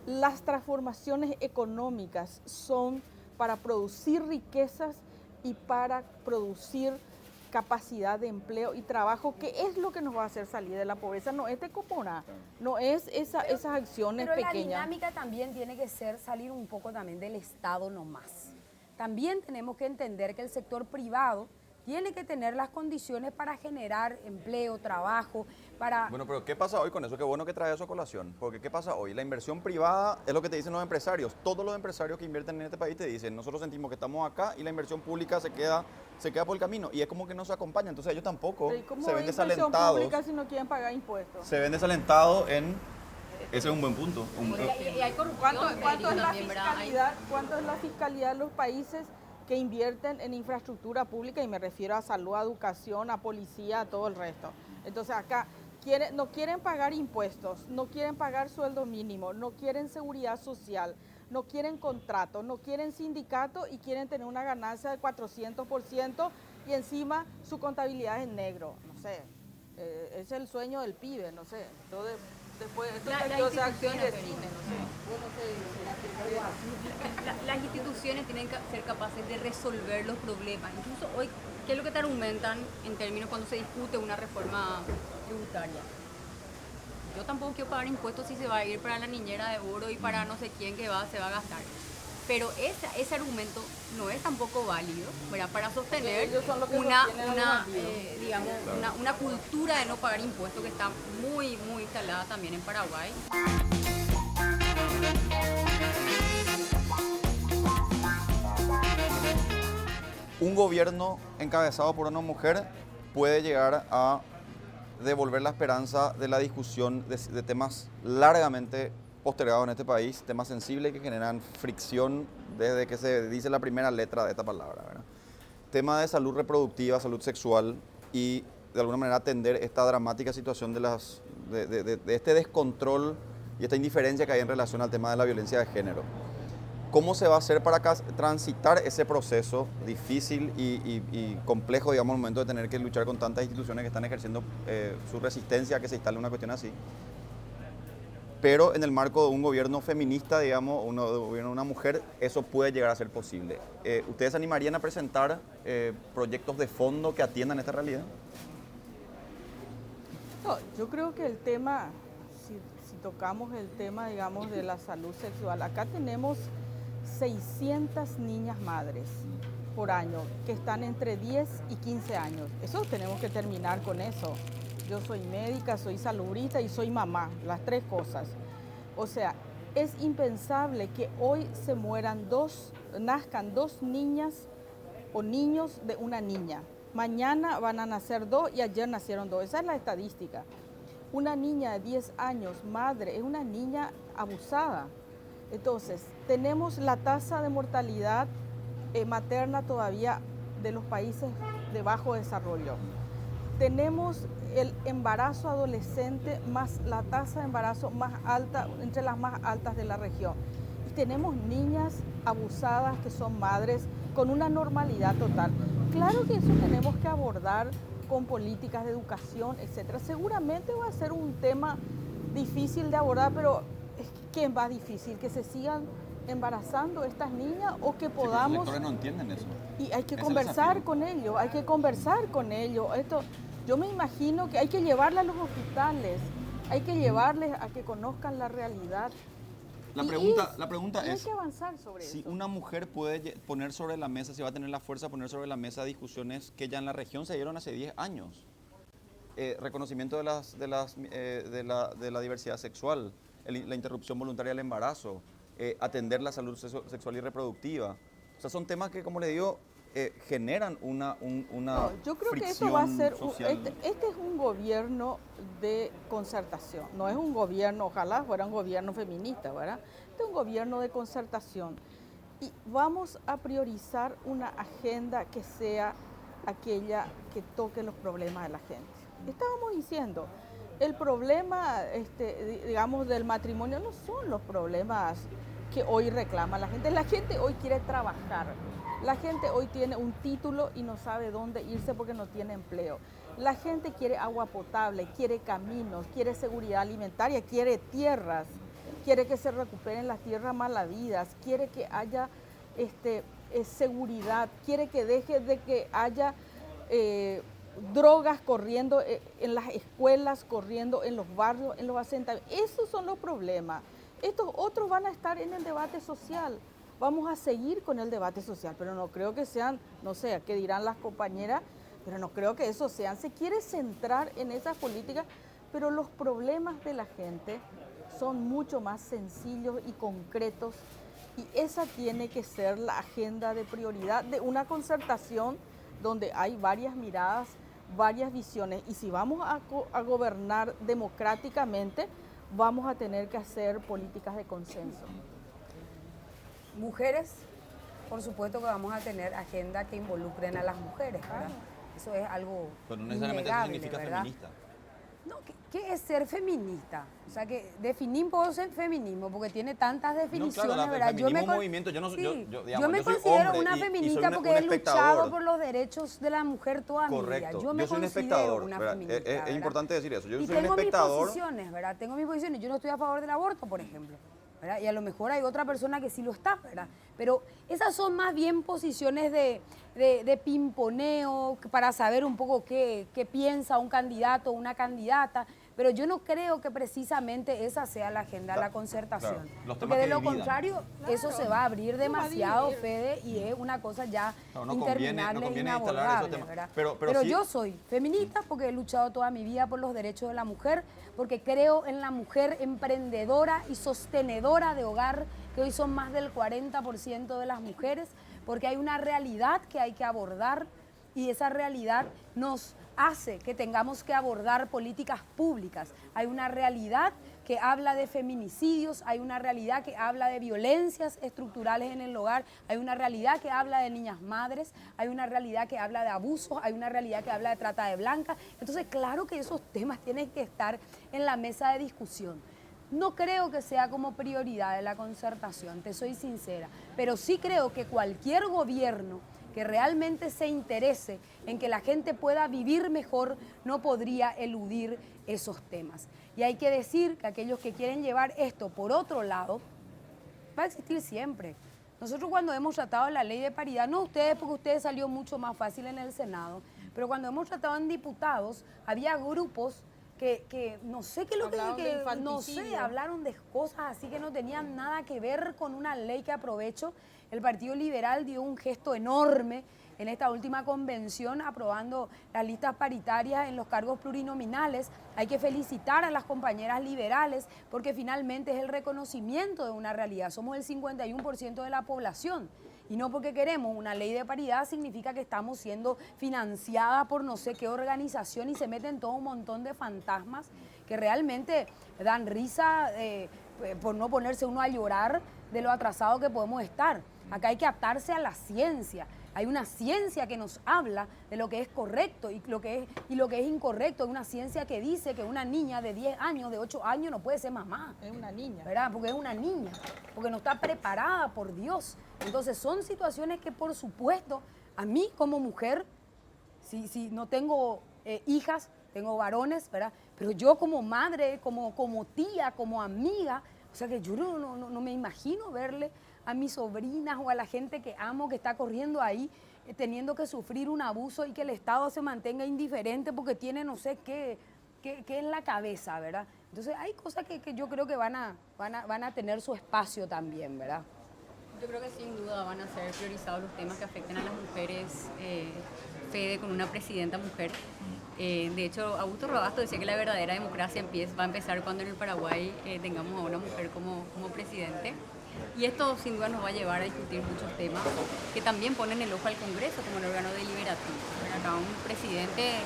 Speaker 1: las transformaciones económicas son para producir riquezas y para producir capacidad de empleo y trabajo, que es lo que nos va a hacer salir de la pobreza. No es de Copona, no es esas acciones
Speaker 3: pero
Speaker 1: pequeñas.
Speaker 3: La dinámica también tiene que ser salir un poco también del Estado nomás. También tenemos que entender que el sector privado tiene que tener las condiciones para generar empleo, trabajo, para...
Speaker 2: Bueno, pero ¿qué pasa hoy con eso? Qué bueno que trae eso a colación. Porque ¿qué pasa hoy? La inversión privada es lo que te dicen los empresarios. Todos los empresarios que invierten en este país te dicen, nosotros sentimos que estamos acá y la inversión pública se queda por el camino. Y es como que no se acompaña. Entonces ellos tampoco se ven desalentados.
Speaker 1: ¿Cómo pública si no quieren pagar impuestos?
Speaker 2: Se ven desalentados en... Ese es un buen punto.
Speaker 4: Y hay corrupción.
Speaker 1: ¿Cuánto es la fiscalidad de los países que invierten en infraestructura pública? Y me refiero a salud, a educación, a policía, a todo el resto. Entonces acá no quieren pagar impuestos, no quieren pagar sueldo mínimo, no quieren seguridad social, no quieren contrato, no quieren sindicato y quieren tener una ganancia de 400% y encima su contabilidad es en negro. No sé, es el sueño del pibe, no sé. Entonces, después
Speaker 4: las instituciones tienen que ser capaces de resolver los problemas. Incluso hoy, ¿qué es lo que te argumentan en términos cuando se discute una reforma tributaria? Yo tampoco quiero pagar impuestos si se va a ir para la niñera de oro y para no sé quién que se va a gastar. Pero ese argumento no es tampoco válido, ¿verdad? Para sostener
Speaker 1: Ellos son los que
Speaker 4: una,
Speaker 1: sostienen a los bandidos.
Speaker 4: digamos, una cultura de no pagar impuestos que está muy, muy instalada también en Paraguay.
Speaker 2: Un gobierno encabezado por una mujer puede llegar a devolver la esperanza de la discusión de temas largamente postergados en este país, temas sensibles que generan fricción desde que se dice la primera letra de esta palabra, ¿verdad? Tema de salud reproductiva, salud sexual y de alguna manera atender esta dramática situación de este descontrol y esta indiferencia que hay en relación al tema de la violencia de género. ¿Cómo se va a hacer para transitar ese proceso difícil y complejo, digamos, al momento de tener que luchar con tantas instituciones que están ejerciendo su resistencia a que se instale una cuestión así? Pero en el marco de un gobierno feminista, digamos, un gobierno de una mujer, eso puede llegar a ser posible. ¿Ustedes se animarían a presentar proyectos de fondo que atiendan esta realidad?
Speaker 1: No, yo creo que el tema, si tocamos el tema, digamos, de la salud sexual, acá tenemos 600 niñas madres por año que están entre 10 y 15 años. Eso tenemos que terminar con eso. Yo soy médica, soy salubrista y soy mamá, las tres cosas. O sea, es impensable que hoy nazcan dos niñas o niños de una niña. Mañana van a nacer dos y ayer nacieron dos. Esa es la estadística. Una niña de 10 años, madre, es una niña abusada. Entonces, tenemos la tasa de mortalidad materna todavía de los países de bajo desarrollo. Tenemos el embarazo adolescente más la tasa de embarazo más alta, entre las más altas de la región. Y tenemos niñas abusadas que son madres con una normalidad total. Claro que eso tenemos que abordar con políticas de educación, etcétera. Seguramente va a ser un tema difícil de abordar, pero ¿qué va difícil? ¿Que se sigan embarazando estas niñas o que podamos...
Speaker 2: Los lectores no entienden eso.
Speaker 1: Y hay que conversar con ellos, hay que conversar con ellos. Yo me imagino que hay que llevarlas a los hospitales, hay que llevarles a que conozcan la realidad.
Speaker 2: La pregunta es,
Speaker 1: hay que avanzar sobre
Speaker 2: si
Speaker 1: eso.
Speaker 2: una mujer puede poner sobre la mesa, si va a tener la fuerza de poner sobre la mesa discusiones que ya en la región se dieron hace 10 años. Reconocimiento de la diversidad sexual, la interrupción voluntaria del embarazo, atender la salud sexual y reproductiva. O sea, son temas que, como le digo, generan una
Speaker 1: yo creo que esto va a ser este es un gobierno de concertación, no es un gobierno, ojalá fuera un gobierno feminista, ¿verdad? Este es un gobierno de concertación y vamos a priorizar una agenda que sea aquella que toque los problemas de la gente. Estábamos diciendo, el problema, digamos, del matrimonio no son los problemas que hoy reclama la gente hoy quiere trabajar. La gente hoy tiene un título y no sabe dónde irse porque no tiene empleo. La gente quiere agua potable, quiere caminos, quiere seguridad alimentaria, quiere tierras, quiere que se recuperen las tierras malavidas, quiere que haya seguridad, quiere que deje de que haya drogas corriendo en las escuelas, corriendo en los barrios, en los asentamientos. Esos son los problemas. Estos otros van a estar en el debate social. Vamos a seguir con el debate social, pero no creo que sean, no sé, qué dirán las compañeras, pero no creo que eso sean. Se quiere centrar en esas políticas, pero los problemas de la gente son mucho más sencillos y concretos y esa tiene que ser la agenda de prioridad de una concertación donde hay varias miradas, varias visiones y si vamos a gobernar democráticamente, vamos a tener que hacer políticas de consenso.
Speaker 3: Mujeres, por supuesto que vamos a tener agenda que involucren a las mujeres, ¿verdad? Eso es algo
Speaker 2: pero no necesariamente eso
Speaker 3: innegable,
Speaker 2: significa
Speaker 3: ¿verdad?
Speaker 2: feminista.
Speaker 3: No, ¿qué es ser feminista? O sea, que definimos el feminismo porque tiene tantas definiciones,
Speaker 2: No, claro,
Speaker 3: ¿verdad?
Speaker 2: el feminismo movimiento, yo
Speaker 3: me
Speaker 2: soy
Speaker 3: considero
Speaker 2: hombre
Speaker 3: una
Speaker 2: y
Speaker 3: feminista
Speaker 2: soy
Speaker 3: porque
Speaker 2: un
Speaker 3: he luchado
Speaker 2: espectador.
Speaker 3: por los derechos de la mujer toda mi vida.
Speaker 2: Correcto,
Speaker 3: Yo me
Speaker 2: soy un
Speaker 3: considero
Speaker 2: espectador,
Speaker 3: una
Speaker 2: ¿verdad?
Speaker 3: feminista,
Speaker 2: Es
Speaker 3: ¿verdad?
Speaker 2: importante decir eso, yo
Speaker 3: Y
Speaker 2: soy un
Speaker 3: tengo mis
Speaker 2: espectador.
Speaker 3: posiciones, ¿verdad? Tengo mis posiciones. Yo no estoy a favor del aborto, por ejemplo, ¿verdad? Y a lo mejor hay otra persona que sí lo está, ¿verdad? Pero esas son más bien posiciones de pimponeo para saber un poco qué piensa un candidato o una candidata. Pero yo no creo que precisamente esa sea la agenda de la concertación.
Speaker 2: Claro, los temas
Speaker 3: Porque de
Speaker 2: que
Speaker 3: lo
Speaker 2: dividan.
Speaker 3: contrario, eso se va a abrir demasiado, Fede, y es una cosa ya
Speaker 2: No
Speaker 3: interminable,
Speaker 2: conviene instalar esos
Speaker 3: inabordable,
Speaker 2: temas.
Speaker 3: ¿verdad?
Speaker 2: Pero sí-
Speaker 3: yo soy feminista porque he luchado toda mi vida por los derechos de la mujer, porque creo en la mujer emprendedora y sostenedora de hogar, que hoy son más del 40% de las mujeres, porque hay una realidad que hay que abordar y esa realidad nos hace que tengamos que abordar políticas públicas. Hay una realidad que habla de feminicidios, hay una realidad que habla de violencias estructurales en el hogar, hay una realidad que habla de niñas madres, hay una realidad que habla de abusos, hay una realidad que habla de trata de blancas. Entonces, claro que esos temas tienen que estar en la mesa de discusión. No creo que sea como prioridad de la concertación, te soy sincera, pero sí creo que cualquier gobierno que realmente se interese en que la gente pueda vivir mejor, no podría eludir esos temas. Y hay que decir que aquellos que quieren llevar esto por otro lado, va a existir siempre. Nosotros cuando hemos tratado la ley de paridad, no ustedes, porque ustedes salió mucho más fácil en el Senado, pero cuando hemos tratado en diputados, había grupos que no sé qué es lo
Speaker 1: Hablaron de
Speaker 3: no sé,
Speaker 1: infanticidio.
Speaker 3: hablaron de cosas así que no tenían nada que ver con una ley que aprovecho. El Partido Liberal dio un gesto enorme en esta última convención aprobando las listas paritarias en los cargos plurinominales. Hay que felicitar a las compañeras liberales porque finalmente es el reconocimiento de una realidad. Somos el 51% de la población. Y no porque queremos una ley de paridad significa que estamos siendo financiadas por no sé qué organización y se meten todo un montón de fantasmas que realmente dan risa por no ponerse uno a llorar de lo atrasado que podemos estar. Acá hay que atarse a la ciencia. Hay una ciencia que nos habla de lo que es correcto y lo que es incorrecto. Hay una ciencia que dice que una niña de 10 años, de 8 años no puede ser mamá.
Speaker 1: Es una niña.
Speaker 3: ¿Verdad? Porque es una niña, porque no está preparada por Dios. Entonces son situaciones que por supuesto a mí como mujer, si no tengo hijas, tengo varones, ¿verdad? Pero yo como madre, como tía, como amiga, o sea que yo no me imagino verle a mis sobrinas o a la gente que amo que está corriendo ahí teniendo que sufrir un abuso y que el Estado se mantenga indiferente porque tiene no sé qué en la cabeza, ¿verdad? Entonces hay cosas que yo creo que van a tener su espacio también, ¿verdad?
Speaker 4: Yo creo que sin duda van a ser priorizados los temas que afecten a las mujeres, Fede, con una presidenta mujer. De hecho, Augusto Robasto decía que la verdadera democracia va a empezar cuando en el Paraguay tengamos a una mujer como presidente. Y esto sin duda nos va a llevar a discutir muchos temas que también ponen el ojo al Congreso como el órgano deliberativo. Acá un presidente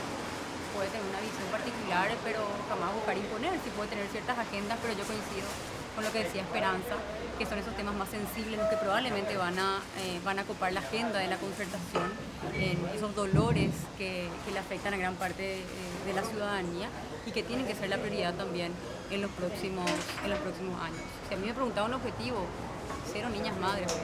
Speaker 4: puede tener una visión particular, pero jamás buscar imponer, sí puede tener ciertas agendas, pero yo coincido con lo que decía Esperanza, que son esos temas más sensibles los que probablemente van a copar la agenda de la concertación, en esos dolores que le afectan a gran parte de la ciudadanía y que tienen que ser la prioridad también en los próximos años. Si a mí me preguntaba un objetivo, 0 niñas madres,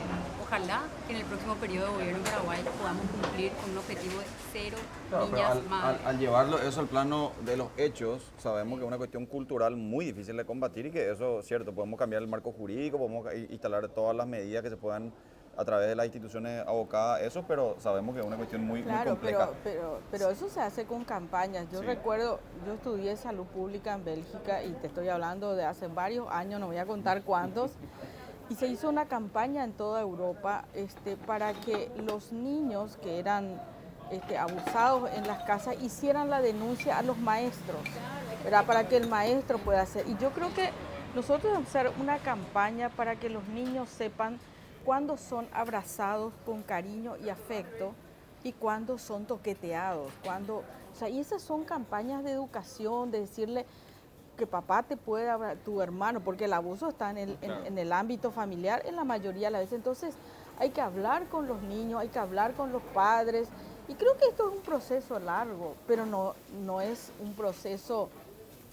Speaker 4: ojalá que en el próximo periodo de gobierno en Paraguay podamos cumplir con un objetivo de 0
Speaker 2: Claro, pero
Speaker 4: niñas madres.
Speaker 2: al llevarlo eso al plano de los hechos, sabemos que es una cuestión cultural muy difícil de combatir y que eso es cierto, podemos cambiar el marco jurídico, podemos instalar todas las medidas que se puedan a través de las instituciones abocadas a eso, pero sabemos que es una cuestión muy compleja.
Speaker 1: Pero eso se hace con campañas. Yo
Speaker 2: Sí.
Speaker 1: recuerdo, yo estudié salud pública en Bélgica y te estoy hablando de hace varios años, no voy a contar cuántos, y se hizo una campaña en toda Europa para que los niños que eran abusados en las casas hicieran la denuncia a los maestros, ¿verdad? Para que el maestro pueda hacer. Y yo creo que nosotros debemos hacer una campaña para que los niños sepan cuándo son abrazados con cariño y afecto y cuándo son toqueteados. Y esas son campañas de educación, de decirle que papá te puede abrazar, tu hermano, porque el abuso está en el ámbito familiar en la mayoría de las veces. Entonces hay que hablar con los niños, hay que hablar con los padres. Y creo que esto es un proceso largo, pero no es un proceso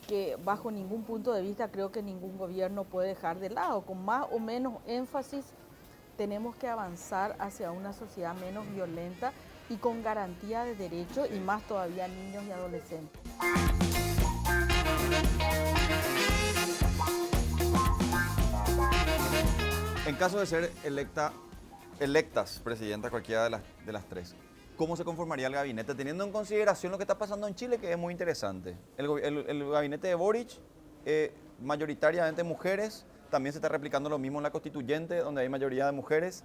Speaker 1: que bajo ningún punto de vista creo que ningún gobierno puede dejar de lado. Con más o menos énfasis tenemos que avanzar hacia una sociedad menos violenta y con garantía de derechos y más todavía niños y adolescentes.
Speaker 2: En caso de ser electas presidenta cualquiera de las tres, cómo se conformaría el gabinete, teniendo en consideración lo que está pasando en Chile, que es muy interesante. El gabinete de Boric, mayoritariamente mujeres, también se está replicando lo mismo en la constituyente, donde hay mayoría de mujeres,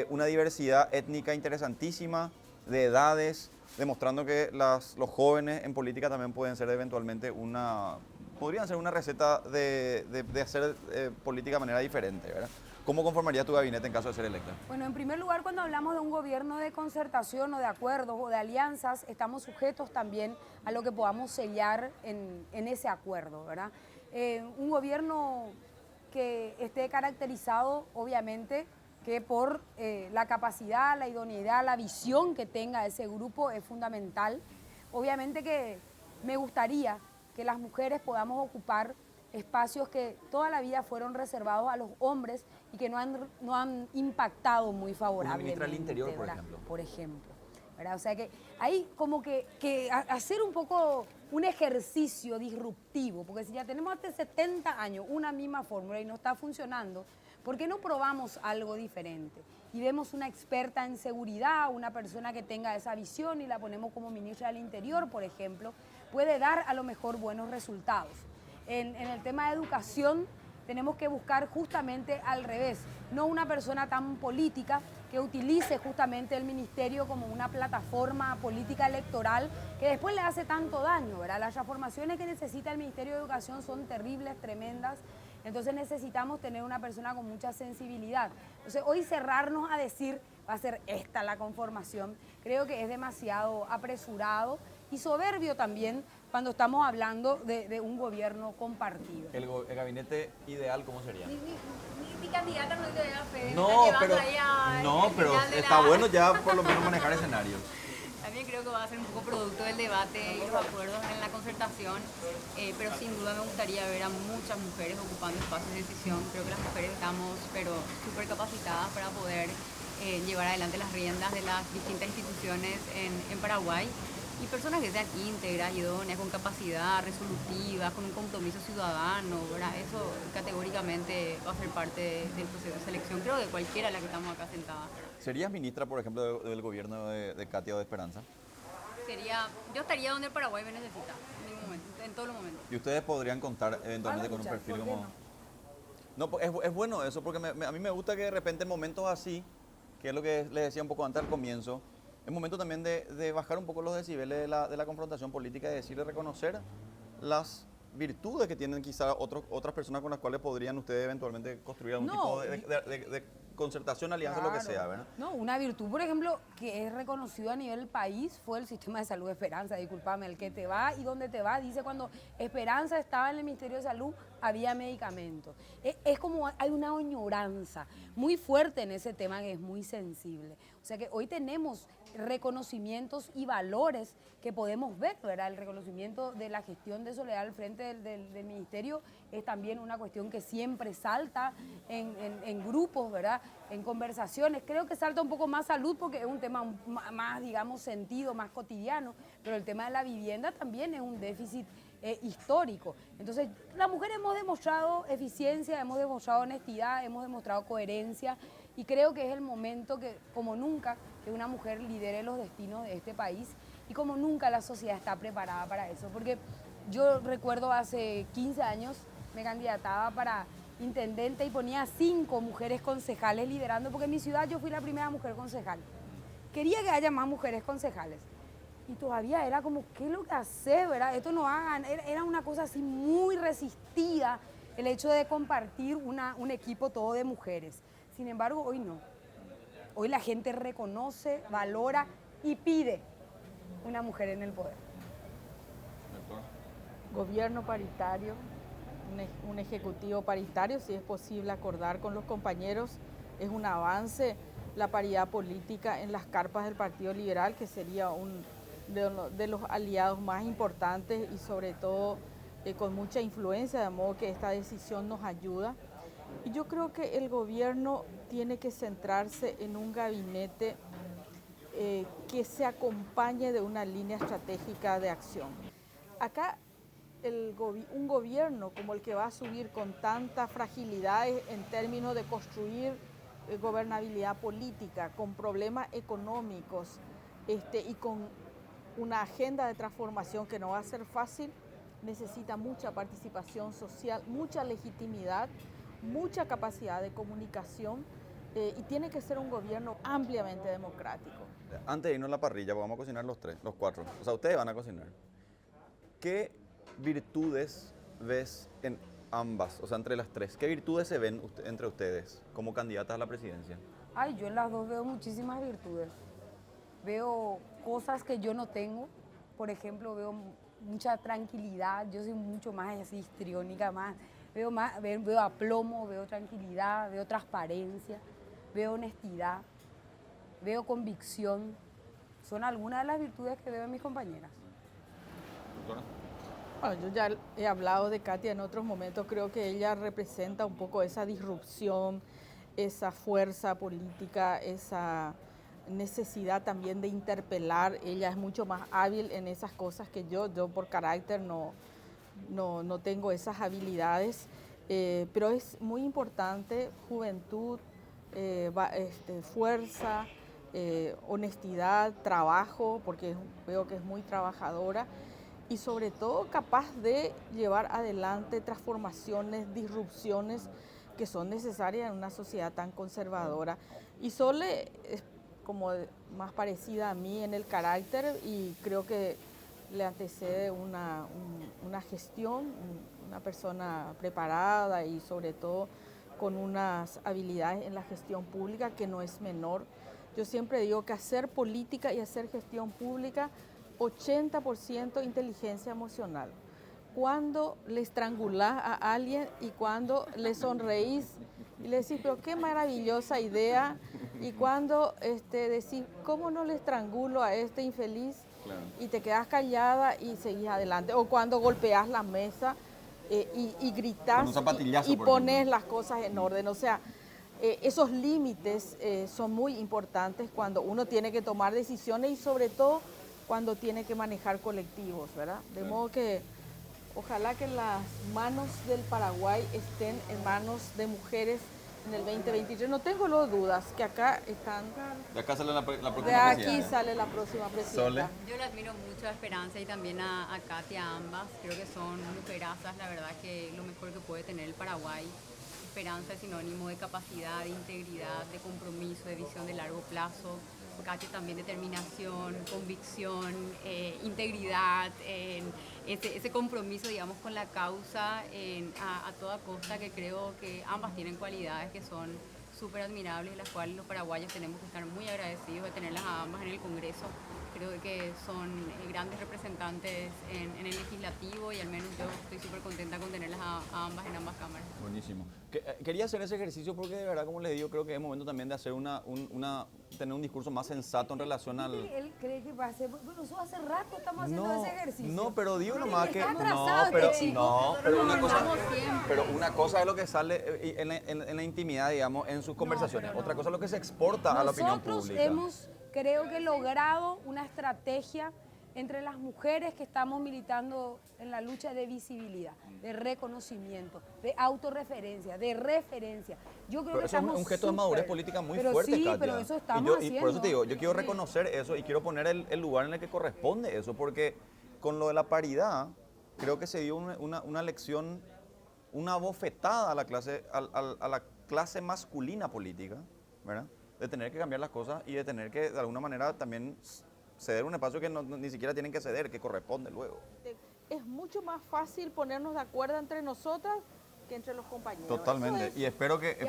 Speaker 2: una diversidad étnica interesantísima, de edades, demostrando que los jóvenes en política también pueden ser eventualmente podrían ser una receta de hacer política de manera diferente, ¿verdad? ¿Cómo conformaría tu gabinete en caso de ser electa?
Speaker 3: Bueno, en primer lugar, cuando hablamos de un gobierno de concertación o de acuerdos o de alianzas, estamos sujetos también a lo que podamos sellar en ese acuerdo, ¿verdad? Un gobierno que esté caracterizado, obviamente, que por la capacidad, la idoneidad, la visión que tenga ese grupo es fundamental. Obviamente que me gustaría que las mujeres podamos ocupar espacios que toda la vida fueron reservados a los hombres y que no han impactado muy favorablemente.
Speaker 2: Una ministra del Interior, por
Speaker 3: ¿verdad?
Speaker 2: ejemplo.
Speaker 3: Por ejemplo, ¿verdad? O sea que hay como que hacer un poco un ejercicio disruptivo, porque si ya tenemos hasta 70 años una misma fórmula y no está funcionando, ¿por qué no probamos algo diferente? Y vemos una experta en seguridad, una persona que tenga esa visión y la ponemos como ministra del Interior, por ejemplo, puede dar a lo mejor buenos resultados. En el tema de educación tenemos que buscar justamente al revés, no una persona tan política que utilice justamente el ministerio como una plataforma política electoral que después le hace tanto daño, ¿verdad? Las transformaciones que necesita el Ministerio de Educación son terribles, tremendas, entonces necesitamos tener una persona con mucha sensibilidad. Entonces hoy cerrarnos a decir va a ser esta la conformación, creo que es demasiado apresurado y soberbio también cuando estamos hablando de un gobierno compartido.
Speaker 2: ¿El gabinete ideal cómo sería?
Speaker 4: Mi candidata no te da fe.
Speaker 2: Pero está bueno ya por lo menos manejar escenarios.
Speaker 4: También creo que va a ser un poco producto del debate y los acuerdos en la concertación, pero sin duda me gustaría ver a muchas mujeres ocupando espacios de decisión. Creo que las mujeres estamos súper capacitadas para poder llevar adelante las riendas de las distintas instituciones en Paraguay. Y personas que sean íntegras, idóneas, con capacidad resolutiva, con un compromiso ciudadano, ¿verdad? Eso categóricamente va a ser parte del proceso de selección, creo, de cualquiera de las que estamos acá sentadas.
Speaker 2: ¿Serías ministra, por ejemplo, del gobierno de Katia o de Esperanza?
Speaker 4: Yo estaría donde el Paraguay me necesita, en todos los momentos.
Speaker 2: ¿Y ustedes podrían contar eventualmente con un perfil como...? No, pues es bueno eso, porque a mí me gusta que de repente en momentos así, que es lo que les decía un poco antes al comienzo, es momento también de bajar un poco los decibeles de la confrontación política y decir, de reconocer las virtudes que tienen quizá otras personas con las cuales podrían ustedes eventualmente construir algún tipo de concertación, alianza, claro, lo que sea, ¿verdad?
Speaker 3: No, una virtud, por ejemplo, que es reconocido a nivel país fue el sistema de salud de Esperanza, discúlpame, el que te va y donde te va, dice cuando Esperanza estaba en el Ministerio de Salud había medicamentos. Es como hay una añoranza muy fuerte en ese tema que es muy sensible. O sea que hoy tenemos reconocimientos y valores que podemos ver, ¿verdad? El reconocimiento de la gestión de Soledad al frente del ministerio es también una cuestión que siempre salta en grupos, ¿verdad? En conversaciones. Creo que salta un poco más salud porque es un tema más, digamos, sentido, más cotidiano, pero el tema de la vivienda también es un déficit histórico. Entonces, las mujeres hemos demostrado eficiencia, hemos demostrado honestidad, hemos demostrado coherencia y creo que es el momento que, como nunca, que una mujer lidere los destinos de este país y como nunca la sociedad está preparada para eso. Porque yo recuerdo hace 15 años me candidataba para intendente y ponía 5 mujeres concejales liderando, porque en mi ciudad yo fui la primera mujer concejal. Quería que haya más mujeres concejales. Y todavía era como, ¿qué es lo que hace, verdad? Esto no hagan. Era una cosa así muy resistida el hecho de compartir un equipo todo de mujeres. Sin embargo, hoy no. Hoy la gente reconoce, valora y pide una mujer en el poder.
Speaker 1: Gobierno paritario, un ejecutivo paritario, si es posible acordar con los compañeros, es un avance la paridad política en las carpas del Partido Liberal, que sería de los aliados más importantes y sobre todo con mucha influencia, de modo que esta decisión nos ayuda. Y yo creo que el gobierno tiene que centrarse en un gabinete que se acompañe de una línea estratégica de acción. Acá un gobierno como el que va a subir con tantas fragilidades en términos de construir gobernabilidad política, con problemas económicos, y con una agenda de transformación que no va a ser fácil, necesita mucha participación social, mucha legitimidad, mucha capacidad de comunicación y tiene que ser un gobierno ampliamente democrático.
Speaker 2: Antes de irnos a la parrilla, vamos a cocinar los cuatro. O sea, ustedes van a cocinar. ¿Qué virtudes ves en ambas, o sea, entre las tres? ¿Qué virtudes se ven entre ustedes como candidatas a la presidencia?
Speaker 3: Ay, yo en las dos veo muchísimas virtudes. Veo cosas que yo no tengo. Por ejemplo, veo mucha tranquilidad. Yo soy mucho más así histriónica, veo aplomo, veo tranquilidad, veo transparencia, veo honestidad, veo convicción. Son algunas de las virtudes que veo en mis compañeras.
Speaker 2: ¿Doctora?
Speaker 1: Bueno, yo ya he hablado de Katia en otros momentos, creo que ella representa un poco esa disrupción, esa fuerza política, esa necesidad también de interpelar. Ella es mucho más hábil en esas cosas que yo por carácter no tengo esas habilidades, pero es muy importante juventud, fuerza, honestidad, trabajo, porque veo que es muy trabajadora y sobre todo capaz de llevar adelante transformaciones, disrupciones que son necesarias en una sociedad tan conservadora. Y Sole es como más parecida a mí en el carácter y creo que le antecede una gestión, una persona preparada y sobre todo con unas habilidades en la gestión pública que no es menor. Yo siempre digo que hacer política y hacer gestión pública, 80% inteligencia emocional. Cuando le estrangulás a alguien y cuando le sonreís y le decís, pero qué maravillosa idea, y cuando decís, ¿cómo no le estrangulo a este infeliz? Claro. Y te quedas callada y seguís adelante. O cuando golpeás la mesa y gritás y pones las cosas en orden. O sea, esos límites son muy importantes cuando uno tiene que tomar decisiones y sobre todo cuando tiene que manejar colectivos, ¿verdad? De modo que ojalá que las manos del Paraguay estén en manos de mujeres en el 2023. No tengo luego dudas que acá están.
Speaker 2: De acá sale la próxima
Speaker 1: De
Speaker 2: presidenta.
Speaker 1: aquí sale la próxima presidenta.
Speaker 2: Sole.
Speaker 4: Yo le admiro mucho a Esperanza y también a Katia, a ambas. Creo que son mujerazas, la verdad que lo mejor que puede tener el Paraguay. Esperanza es sinónimo de capacidad, de integridad, de compromiso, de visión de largo plazo. Katia también determinación, convicción, integridad, ese compromiso, digamos, con la causa a toda costa, que creo que ambas tienen cualidades que son súper admirables, las cuales los paraguayos tenemos que estar muy agradecidos de tenerlas a ambas en el Congreso. Creo que son grandes representantes en el legislativo y al menos yo estoy súper contenta con tenerlas a ambas en ambas cámaras.
Speaker 2: Buenísimo. Quería hacer ese ejercicio porque de verdad, como les digo, creo que es momento también de hacer tener un discurso más sensato en relación al...
Speaker 3: Él cree que va a ser... Bueno, nosotros hace rato estamos haciendo ese ejercicio.
Speaker 2: No, pero digo nomás que...
Speaker 3: Está atrasado este chico.
Speaker 2: Pero una cosa es lo que sale en la intimidad, digamos, en sus conversaciones. Otra cosa es lo que se exporta a la opinión pública.
Speaker 3: Nosotros hemos, creo que, logrado una estrategia entre las mujeres que estamos militando en la lucha de visibilidad, de reconocimiento, de autorreferencia, de referencia. Yo creo que estamos
Speaker 2: un gesto de madurez política muy fuerte,
Speaker 3: sí,
Speaker 2: Katia.
Speaker 3: pero eso estamos haciendo.
Speaker 2: Y por eso te digo, yo quiero reconocer eso y quiero poner el lugar en el que corresponde eso, porque con lo de la paridad, creo que se dio una lección, una bofetada a la clase masculina política, ¿verdad? De tener que cambiar las cosas y de tener que, de alguna manera, también ceder un espacio que ni siquiera tienen que ceder, que corresponde luego.
Speaker 1: Es mucho más fácil ponernos de acuerdo entre nosotras que entre los compañeros.
Speaker 2: Totalmente. Y espero que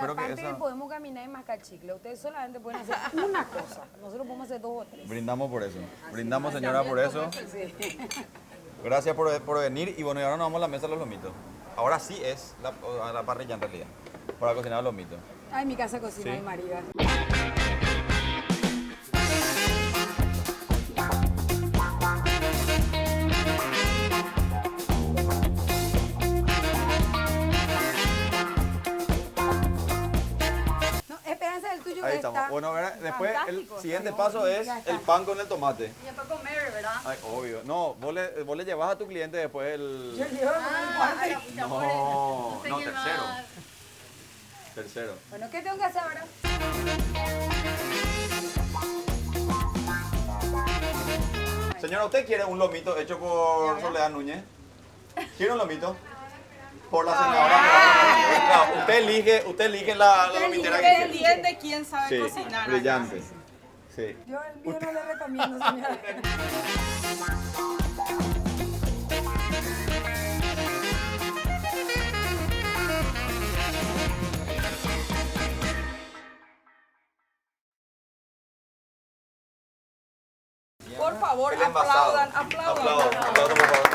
Speaker 3: podemos caminar y mascar chicle. Ustedes solamente pueden hacer una cosa. Nosotros podemos hacer 2 o 3.
Speaker 2: Brindamos por eso. Brindamos, señora, por eso. Gracias por venir. Y bueno, y ahora nos vamos a la mesa de los lomitos. Ahora sí es la parrilla en realidad, para cocinar los lomitos.
Speaker 3: Ay, mi casa cocina,
Speaker 2: Sí.
Speaker 3: mi marido. No, Esperanza, el tuyo
Speaker 2: Ahí
Speaker 3: que
Speaker 2: estamos.
Speaker 3: está
Speaker 2: Bueno, después el
Speaker 3: fantástico.
Speaker 2: siguiente
Speaker 3: No,
Speaker 2: paso es
Speaker 3: ya está.
Speaker 2: el pan con el tomate.
Speaker 4: Y para comer, ¿verdad?
Speaker 2: Ay, obvio. No, vos le llevas a tu cliente después el...
Speaker 3: Yo llevo
Speaker 4: Ah, la pucha,
Speaker 2: No,
Speaker 4: pobre.
Speaker 2: no,
Speaker 4: qué
Speaker 2: tercero.
Speaker 4: más.
Speaker 2: Tercero.
Speaker 3: Bueno, ¿qué tengo que hacer ahora?
Speaker 2: Señora, ¿usted quiere un lomito hecho por Soledad Núñez? ¿Quiere un lomito? Por la señora. No, usted elige la lomitera que quiere.
Speaker 5: Entiende quién sabe
Speaker 2: Sí,
Speaker 5: cocinar.
Speaker 2: brillante. Sí.
Speaker 3: Yo el mío no le recomiendo, señora.
Speaker 5: Por favor,
Speaker 2: El envasado.
Speaker 5: aplaudan.
Speaker 2: Aplaudan, por favor.